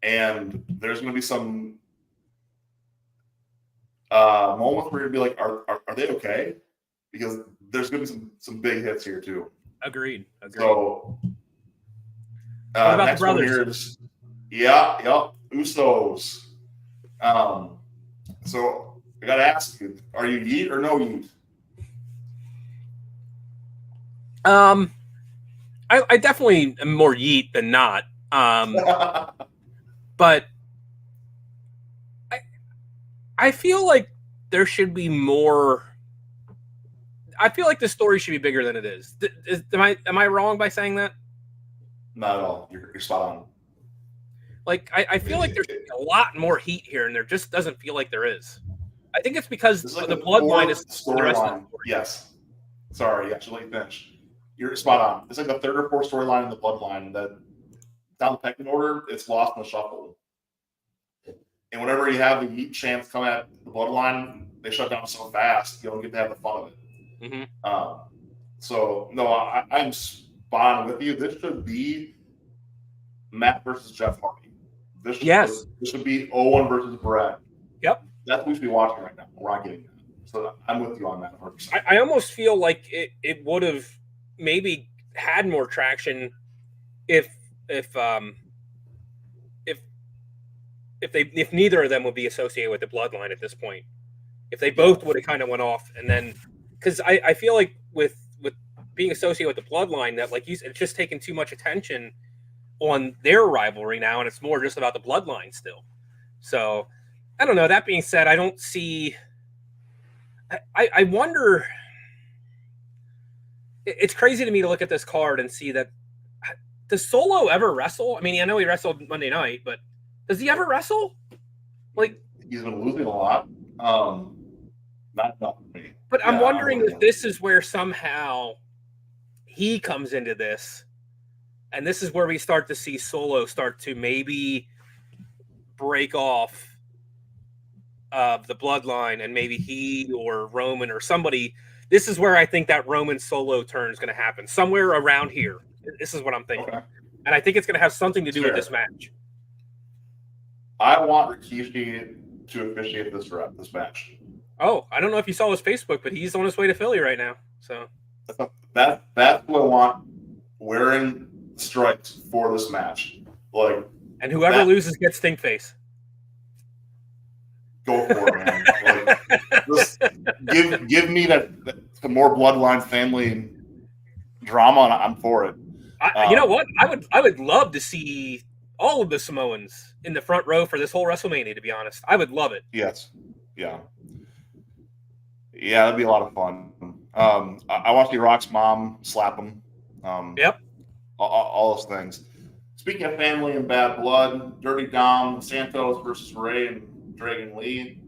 And there's going to be some moments where you're going to be like, are they okay? Because there's going to be some big hits here, too. Agreed. So, what about next the brothers? One here is, Usos. So, I got to ask you, are you yeet or no yeet? I definitely am more yeet than not. But I feel like there should be more. I feel like the story should be bigger than it is. Am I wrong by saying that? Not at all. You're spot on. Like, I feel like there's a lot more heat here, and there just doesn't feel like there is. I think it's because like the bloodline is storyline. The rest of the story. Yes. Sorry, actually, finish. You're spot on. It's like the third or fourth storyline in the bloodline that, down the pecking order, it's lost in the shuffle. And whenever you have the heat chance come at the bloodline, they shut down so fast, you don't get to have the fun of it. Mm-hmm. So, no, I'm spot on with you. This should be Matt versus Jeff Hardy. This should be Owen versus Brett. Yep. That's what we should be watching right now. We're not getting that. So I'm with you on that 100%. I almost feel like it would have maybe had more traction if neither of them would be associated with the bloodline at this point. If they both would have kind of went off, and then because I feel like with being associated with the bloodline, that like it's just taken too much attention on their rivalry now, and it's more just about the bloodline still. So I don't know. That being said, I don't see. I wonder. It's crazy to me to look at this card and see that. Does Solo ever wrestle? I mean, I know he wrestled Monday night, but does he ever wrestle? Like, he's been losing a lot. Not for me. But I'm wondering if this is where somehow he comes into this, and this is where we start to see Solo start to maybe break off the bloodline, and maybe he or Roman or somebody. This is where I think that Roman Solo turn is going to happen, somewhere around here. This is what I'm thinking. Okay. And I think it's going to have something to do with this match. I want Rikishi to officiate this match. Oh, I don't know if you saw his Facebook, but he's on his way to Philly right now. So that's what I want wearing stripes for this match. Like, and whoever loses gets stink face. Go for it, man. Like, just give me that more bloodline family drama, and I'm for it. You know what? I would love to see all of the Samoans in the front row for this whole WrestleMania. To be honest, I would love it. Yes. Yeah. Yeah, that'd be a lot of fun. I want to see Rock's mom slap him. Yep. All those things. Speaking of family and bad blood, Dirty Dom Santos versus Ray and Dragon Lee.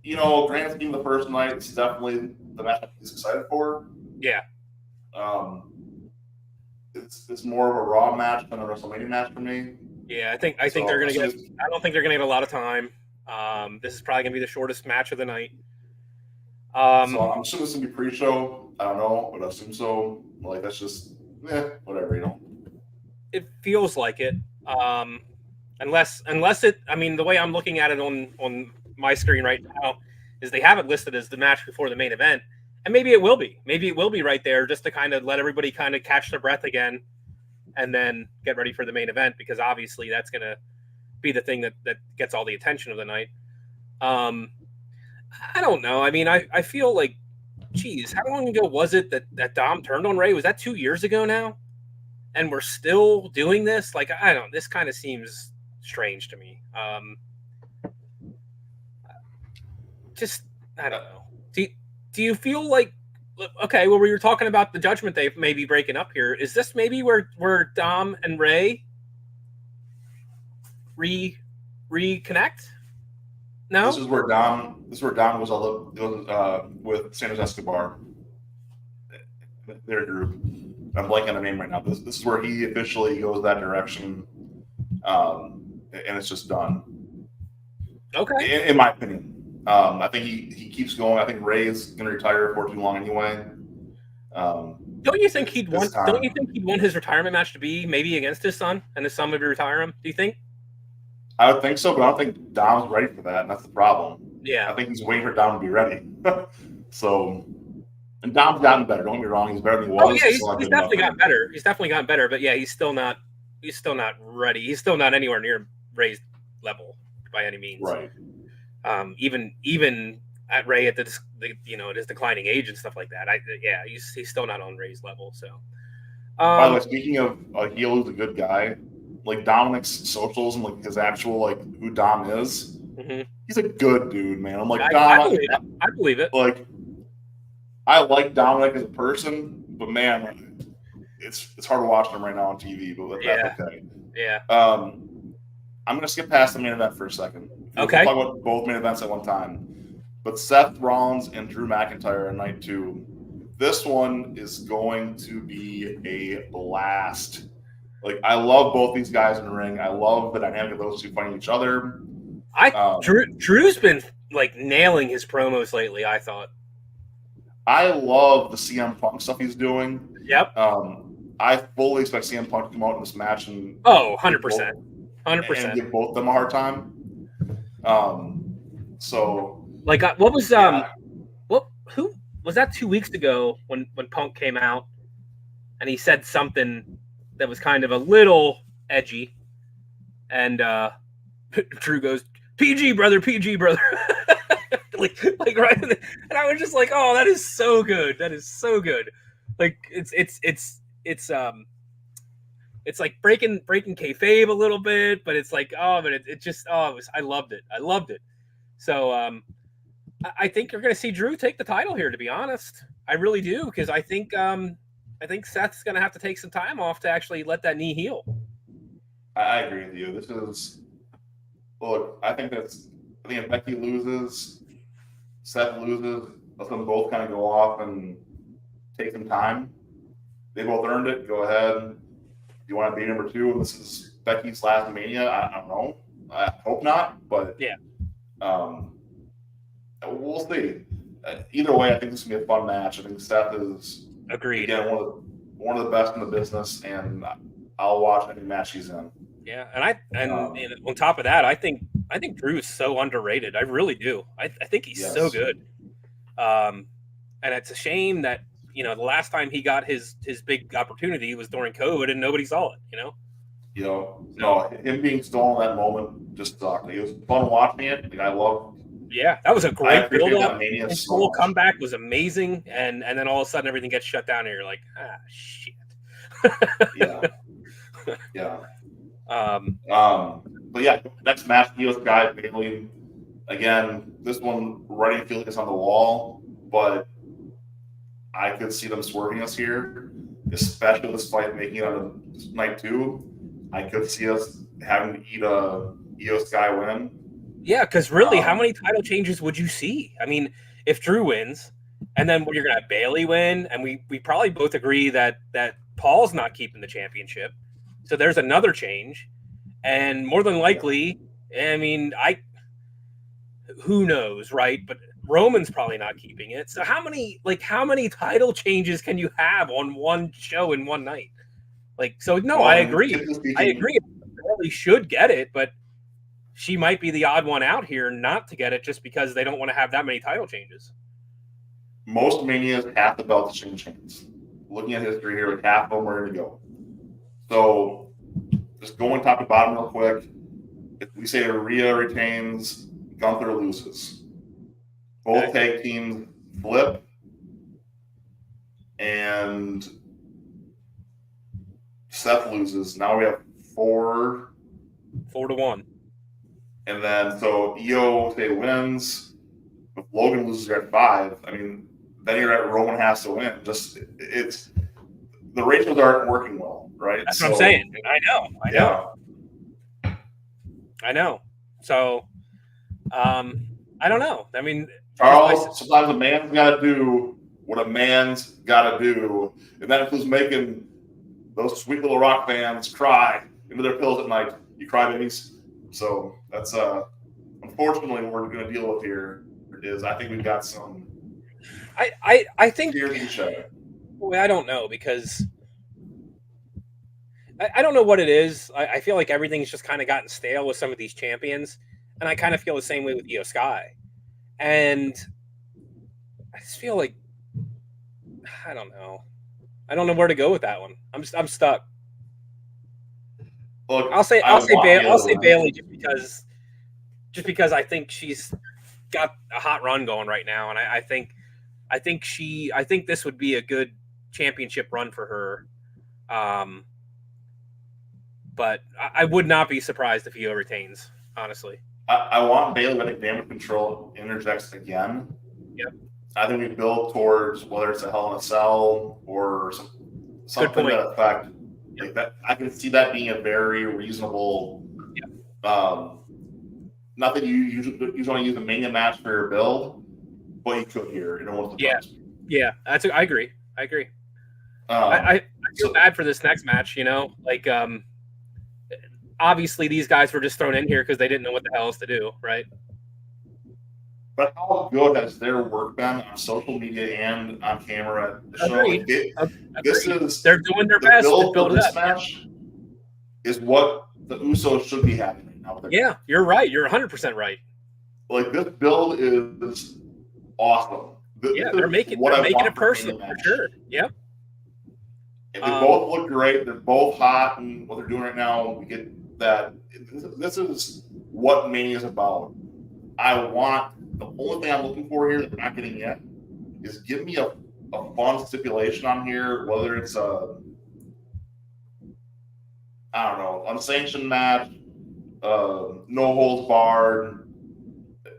You know, grand scheme of the first night, it's definitely the match he's excited for. Yeah. It's more of a Raw match than a WrestleMania match for me. Yeah, I think they're gonna get. I don't think they're gonna get a lot of time. This is probably gonna be the shortest match of the night. So I'm assuming it's gonna be pre-show. I don't know, but I assume so. Like, that's just whatever, you know. It feels like it. Unless it. I mean, the way I'm looking at it on my screen right now is they have it listed as the match before the main event. And maybe it will be. Maybe it will be right there just to kind of let everybody kind of catch their breath again and then get ready for the main event, because obviously that's going to be the thing that gets all the attention of the night. I don't know. I mean, I feel like, geez, how long ago was it that Dom turned on Ray? Was that 2 years ago now? And we're still doing this? Like, I don't know. This kind of seems strange to me. Just, I don't know. Do you feel like, okay, well, we were talking about the Judgment Day maybe breaking up here. Is this maybe where Dom and Ray reconnect? No? This is where Dom goes with Santos Escobar, their group. I'm blanking on the name right now. This is where he officially goes that direction, and it's just done. Okay. In my opinion. I think he keeps going. I think Ray's going to retire for too long anyway. Don't you think he'd want his retirement match to be maybe against his son, and his son would retire him? Do you think? I would think so, but I don't think Dom's ready for that, and that's the problem. Yeah. I think he's waiting for Dom to be ready. So, and Dom's gotten better. Don't get me wrong; he's better than he was. Oh yeah, he's definitely gotten better. He's definitely gotten better, but yeah, he's still not ready. He's still not anywhere near Ray's level by any means. Right. Even at Ray at at his declining age and stuff like that. He's still not on Ray's level. So, by the way, speaking of a heel who's a good guy, like Dominic's socials and like his actual like who Dom is, he's a good dude, man. I'm like, Dom, I believe it. Like, I like Dominic as a person, but man, it's hard to watch him right now on TV. But that's okay. Yeah. I'm gonna skip past the main event for a second. Okay. We'll talk about both main events at one time. But Seth Rollins and Drew McIntyre on night 2. This one is going to be a blast. Like, I love both these guys in the ring. I love the dynamic of those two fighting each other. Drew's been like nailing his promos lately, I thought. I love the CM Punk stuff he's doing. Yep. I fully expect CM Punk to come out in this match and 100%. 100%. And give both of them a hard time. So like, what was who was that 2 weeks ago when Punk came out and he said something that was kind of a little edgy, and Drew goes, PG brother, like right, and I was just like, oh, that is so good. That is so good. Like, it's like breaking kayfabe a little bit, but it's like, but it just, I loved it. So I think you're going to see Drew take the title here, to be honest. I really do, because I think Seth's going to have to take some time off to actually let that knee heal. I agree with you. I think if Becky loses, Seth loses, let them both kind of go off and take some time. They both earned it. Go ahead. You want to be number 2, and this is Becky's last Mania? I don't know. I hope not, but yeah. We'll see. Either way, I think this is going to be a fun match. I think Seth is, agreed, again, one of the best in the business, and I'll watch any match he's in. Yeah, and on top of that, I think Drew is so underrated. I really do. I think he's so good. And it's a shame that the last time he got his big opportunity was during COVID, and nobody saw it. No, him being stolen that moment just sucked. It was fun watching it. Like, I love. Yeah, that was a great build-up. His full comeback was amazing, and then all of a sudden everything gets shut down, and you're like, shit. Yeah. But yeah, next match, Io Sky Bayley. Again, this one running feel like it's on the wall, but I could see them swerving us here, especially this fight making it on night 2. I could see us having to eat a Io Sky win. Yeah, because really, how many title changes would you see? I mean, if Drew wins, and then you're going to have Bayley win, and we probably both agree that Paul's not keeping the championship. So there's another change. And more than likely, I mean, who knows, right? But Roman's probably not keeping it. So how many title changes can you have on one show in one night? I agree. I agree. Bayley should get it, but she might be the odd one out here not to get it just because they don't want to have that many title changes. Most Manias, half the belts change hands. Looking at history here, half of them are going to go. So just going top to bottom real quick. If we say Rhea retains, Gunther loses. Both tag teams flip, and Seth loses. Now we have 4 to 1. And then so Io wins. If Logan loses, you're at 5. I mean, then you're at Roman has to win. Just it's the ratios aren't working well, right? That's what I'm saying. I know. So, I don't know. I mean, Charles, sometimes a man's got to do what a man's got to do, and that includes making those sweet little rock fans cry into their pillows at night. You cry babies. So that's unfortunately what we're going to deal with here. Is I think we've got some. I think. Well, I don't know because I don't know what it is. I feel like everything's just kind of gotten stale with some of these champions, and I kind of feel the same way with Io Sky. And I just feel like I don't know where to go with that one. I'm stuck. Look, I'll say Bayley just because I think she's got a hot run going right now, and I think this would be a good championship run for her. But I would not be surprised if Io retains, honestly. I want Bayley letting Damage Control interjects again. Yep. I think we build towards whether it's a Hell in a Cell or something to that effect. Like that, I can see that being a very reasonable. Yep. Not that you usually want to use a Mania match for your build, but you could here. Yeah. I agree. I feel bad for this next match. Obviously these guys were just thrown in here because they didn't know what the hell else to do, right? But how good has their work been on social media and on camera? They're doing their best to build it up. This match is what the Usos should be having right now. Yeah, you're right. You're 100% right. Like this build is awesome. They're making it personal for sure. Yep. And they both look great. They're both hot, and what they're doing right now, we get that. This is what Mania is about. The only thing I'm looking for here that we're not getting yet is give me a fun stipulation on here, whether it's unsanctioned match, no holds barred,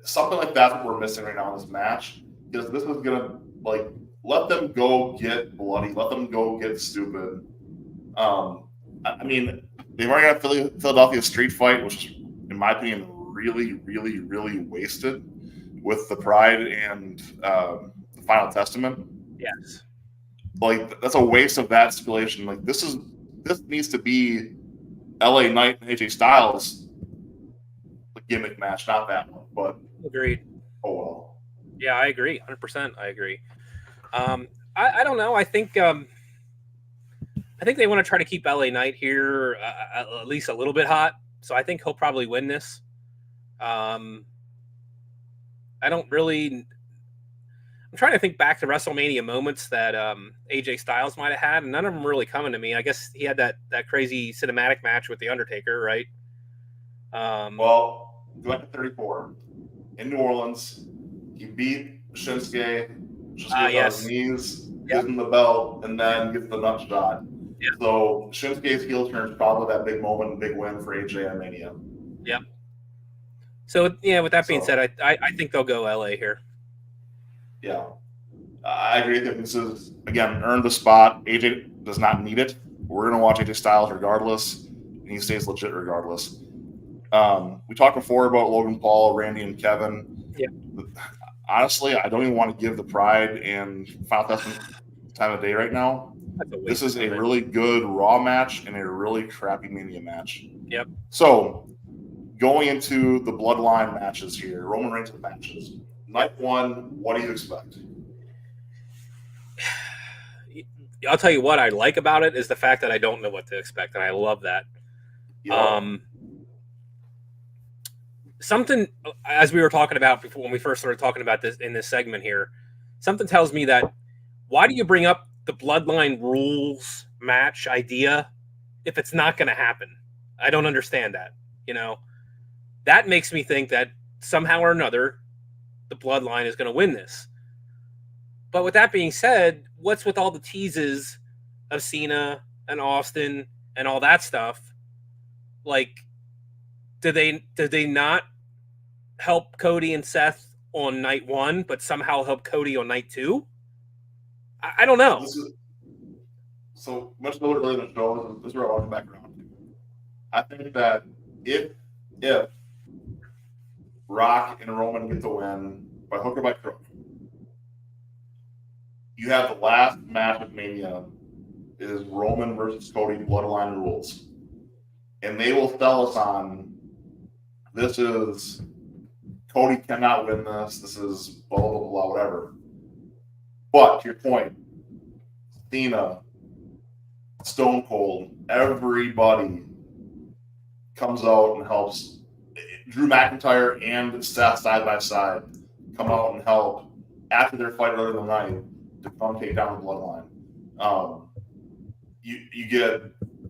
something like that's what we're missing right now in this match. Because this is gonna let them go get bloody, let them go get stupid. I mean, they've already got Philadelphia Street Fight, which is, in my opinion, really, really, really wasted with the Pride and the Final Testament. Yes. That's a waste of that stipulation. This needs to be LA Knight and AJ Styles gimmick match, not that one. But agreed. Oh well. Yeah, I agree. 100%. I agree. I don't know. I think they want to try to keep LA Knight here at least a little bit hot. So I think he'll probably win this. I'm trying to think back to WrestleMania moments that AJ Styles might have had, and none of them really coming to me. I guess he had that crazy cinematic match with The Undertaker, right? Well, go back to 34 in New Orleans. He beat Shinsuke. Shinsuke Yes. on his knees, gives him the belt, and then gets the nut shot. Yeah. So Shinsuke's heel turn is probably that big moment and big win for AJ at Mania. Yep. So yeah, with that being said, I think they'll go LA here. Yeah, I agree with you. This is, again, earned the spot. AJ does not need it. We're going to watch AJ Styles regardless, and he stays legit regardless. We talked before about Logan Paul, Randy, and Kevin. Yeah. Honestly, I don't even want to give the Pride and Final Testament time of day right now. This is a really good Raw match and a really crappy Mania match. Yep. So, going into the Bloodline matches here, Roman Reigns matches. Night 1, what do you expect? I'll tell you what I like about it is the fact that I don't know what to expect, and I love that. Yeah. Something, as we were talking about before when we first started talking about this in this segment here, something tells me that why do you bring up the Bloodline rules match idea if it's not going to happen? I don't understand that. That makes me think that somehow or another the Bloodline is going to win this. But with that being said, what's with all the teases of Cena and Austin and all that stuff? Like, did they not help Cody and Seth on night 1, but somehow help Cody on night 2? I don't know. So much earlier in the show, this is where I want to back around to. I think that if Rock and Roman get the win by hook or by crook, you have the last match of Mania is Roman versus Cody Bloodline rules. And they will sell us on this is Cody cannot win this. This is blah, blah, blah, blah, whatever. But to your point, Cena, Stone Cold, everybody comes out and helps. Drew McIntyre and Seth side by side come out and help after their fight earlier in the night to come take down the Bloodline. You get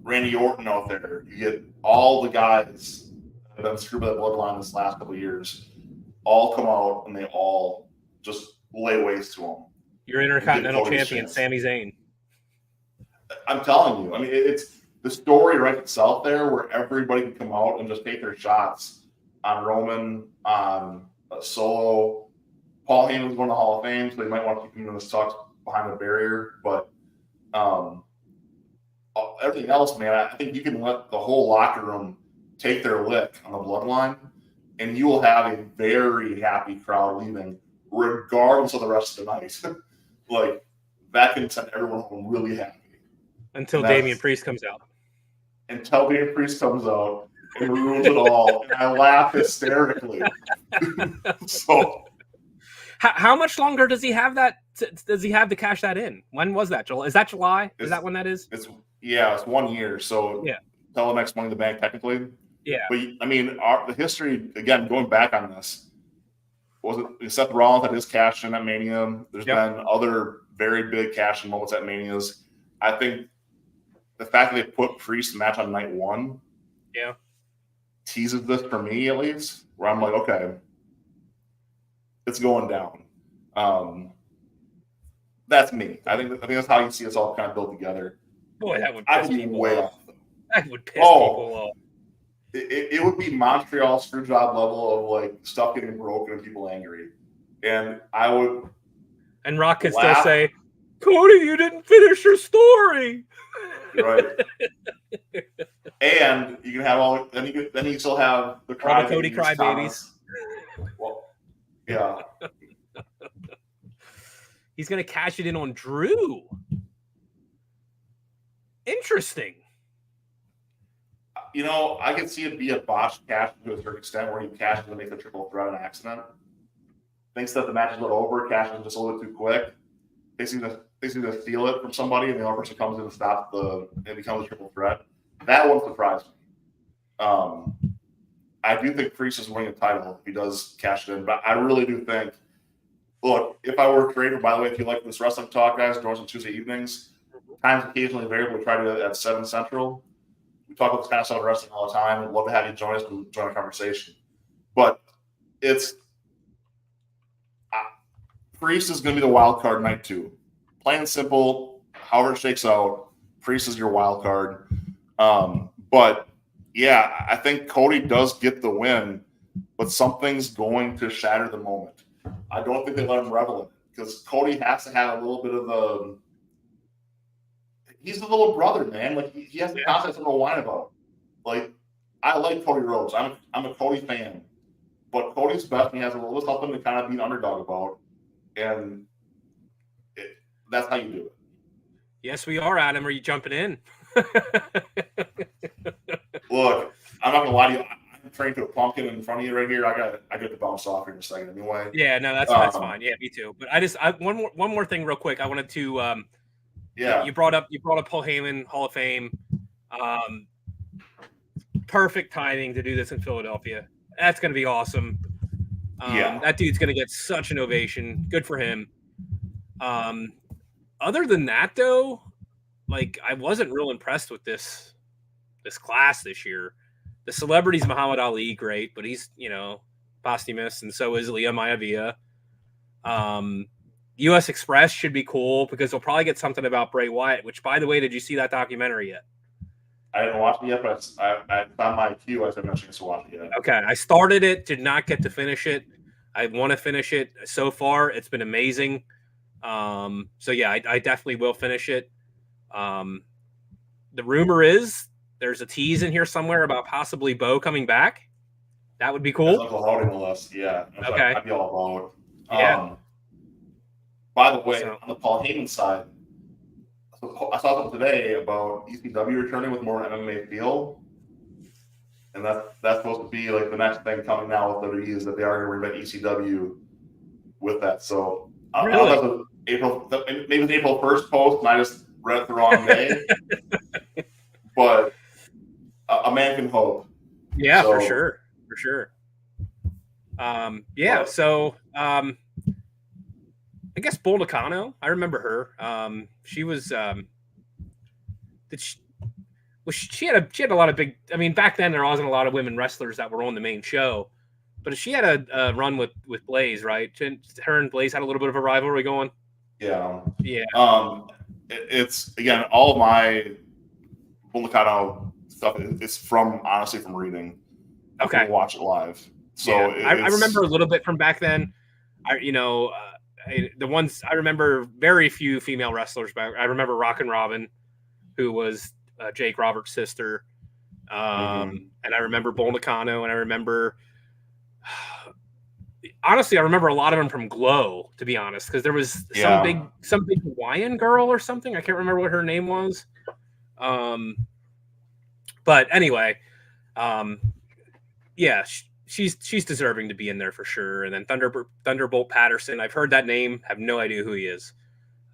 Randy Orton out there. You get all the guys that have been screwed by the Bloodline this last couple of years all come out and they all just lay waste to them. Your Intercontinental Champion, Sami Zayn. I'm telling you. I mean, it's the story writes itself there where everybody can come out and just take their shots on Roman, on Solo. Paul Heyman's going to the Hall of Fame, so they might want to keep him in the stocks behind the barrier. But everything else, man, I think you can let the whole locker room take their lick on the Bloodline, and you will have a very happy crowd leaving, regardless of the rest of the night. Like, that can send everyone home really happy. Until Damian Priest comes out. Until Damian Priest comes out and ruins it all. And I laugh hysterically. So, how much longer does he have that? Does he have to cash that in? When was that? Is that July? Is that when that is? It's 1 year. So, yeah. Until the next Money in the Bank, technically. Yeah. But, I mean, the history, again, going back on this, was it Seth Rollins had his cash in at Mania? There's been other very big cash in moments at Manias. I think the fact that they put Priest match on night 1 teases this for me, at least, where I'm like, okay, it's going down. That's me. I think that's how you see us all kind of build together. Boy, that would piss people off. That would piss people off. It would be Montreal Screwjob level of like stuff getting broken and people angry. And I would. And Rock could still say, Cody, you didn't finish your story. Right. And you can have then you still have the Cody crybabies. Well, yeah. He's going to cash it in on Drew. Interesting. I can see it be a botched cash to a certain extent where he cashes and makes a triple threat on accident. Thinks that the match is a little over, cashes just a little bit too quick. They seem to steal it from somebody, and the other person comes in and stops it becomes a triple threat. That won't surprise me. I do think Priest is winning a title if he does cash it in, but I really do think, look, if I were a creator, by the way, if you like this wrestling talk, guys, join us on Tuesday evenings. Times occasionally variable. We try to do it at 7 Central. We talk about this kind of stuff in wrestling all the time. We'd love to have you join us and join the conversation. But it's Priest is going to be the wild card night 2. Plain and simple, however it shakes out, Priest is your wild card. But, yeah, I think Cody does get the win, but something's going to shatter the moment. I don't think they let him revel in it because Cody has to have a little bit of the – he's the little brother, man. Like, he has to constantly something to whine about. Like, I like Cody Rhodes. I'm a Cody fan. But Cody's best, and he has a little something to kind of be an underdog about. And that's how you do it. Yes, we are, Adam. Are you jumping in? Look, I'm not gonna lie to you. I'm trained to a pumpkin in front of you right here. I get to bounce off here in a second anyway. Yeah, no, that's fine. Yeah, me too. But one more thing real quick. I wanted to you brought up Paul Heyman, Hall of Fame. Perfect timing to do this in Philadelphia. That's gonna be awesome. That dude's gonna get such an ovation. Good for him. Other than that, though, like I wasn't real impressed with this class this year. The celebrities, Muhammad Ali, great, but he's posthumous, and so is Leah Maivia. U.S. Express should be cool because they'll probably get something about Bray Wyatt. Which, by the way, did you see that documentary yet? I haven't watched it yet, but I found my queue. I haven't had a chance to watch it yet. Okay, I started it, did not get to finish it. I want to finish it. So far, it's been amazing. So yeah, I definitely will finish it. The rumor is there's a tease in here somewhere about possibly Bo coming back. That would be cool. Uncle Howdy molest. Yeah. Okay. I'd be all about. Yeah. By the way, on the Paul Heyman side, I saw something today about ECW returning with more MMA feel. And that's supposed to be like the next thing coming now with WWE is that they are going to reinvent ECW with that. So I don't know if maybe it's April 1st post and I just read it the wrong day. But a man can hope. Yeah, so, for sure. So I guess Bull Nakano. I remember her. She was she had a lot of big. I mean, back then there wasn't a lot of women wrestlers that were on the main show, but she had a run with Blaze, right? Her and Blaze had a little bit of a rivalry going. Yeah. Yeah. It's again all of my Bull Nakano stuff. It's honestly from reading. Okay. I watch it live. So yeah. I remember a little bit from back then. The ones I remember, very few female wrestlers back. I remember Rockin' Robin, who was Jake Roberts' sister. And I remember Bull Nakano, and I remember honestly, I remember a lot of them from Glow, to be honest, because there was some big Hawaiian girl or something. I can't remember what her name was. But anyway, she's deserving to be in there for sure. And then Thunderbolt Patterson, I've heard that name, have no idea who he is.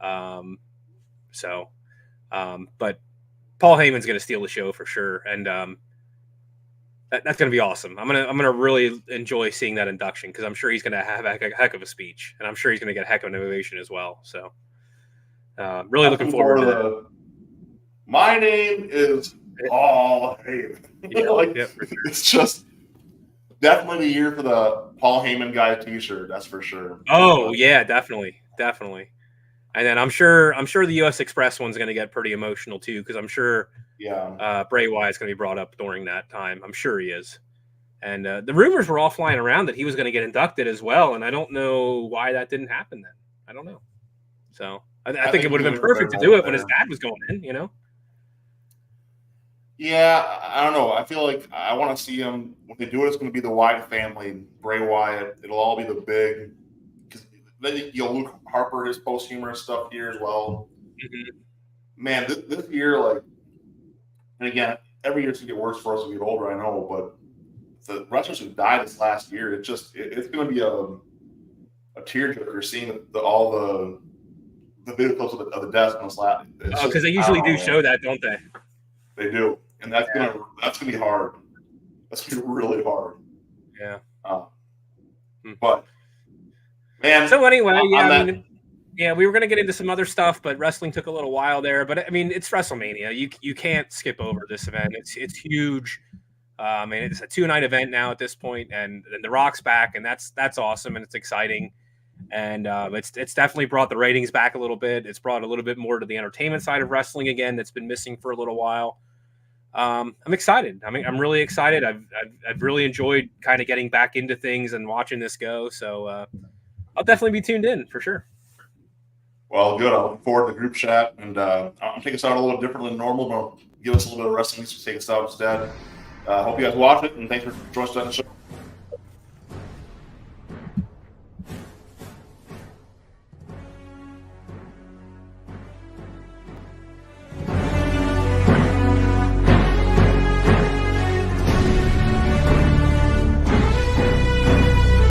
But Paul Heyman's going to steal the show for sure, and that's going to be awesome. I'm gonna really enjoy seeing that induction because I'm sure he's going to have a heck of a speech, and I'm sure he's going to get a heck of an ovation as well. So, really looking forward to that. My name is Paul Heyman. It's just definitely the year for the Paul Heyman guy T-shirt. That's for sure. Oh yeah, definitely. And then I'm sure the U.S. Express one's going to get pretty emotional too, because I'm sure Bray Wyatt's going to be brought up during that time. I'm sure he is. And the rumors were all flying around that he was going to get inducted as well, and I don't know why that didn't happen then. I don't know. So I think it would have been perfect to do it when his dad was going in, Yeah, I don't know. I feel like I want to see him. When they do it, it's going to be the Wyatt family, Bray Wyatt. It'll all be the big. Then Luke Harper, his posthumous stuff here as well. Mm-hmm. Man, this year, and again, every year it's going to get worse for us as we get older, I know, but the wrestlers who died this last year, it's going to be a tearjerker seeing all the video clips of the deaths on this last. Because they usually do show that, don't they? They do, and that's gonna be hard. That's gonna be really hard. Yeah. But Man, So anyway, yeah, that, I mean, yeah, we were going to get into some other stuff, but wrestling took a little while there. But I mean, it's WrestleMania. You can't skip over this event. It's huge. I mean, it's a 2-night event now at this point, and The Rock's back, and that's awesome, and it's exciting. And it's definitely brought the ratings back a little bit. It's brought a little bit more to the entertainment side of wrestling again. That's been missing for a little while. I'm excited. I mean, I'm really excited. I've really enjoyed kind of getting back into things and watching this go. So I'll definitely be tuned in for sure. Well, good. I look forward to the group chat, and I'm taking us out a little differently than normal, but give us a little bit of wrestling to take us out instead. Hope you guys watch it, and thanks for joining us on the show.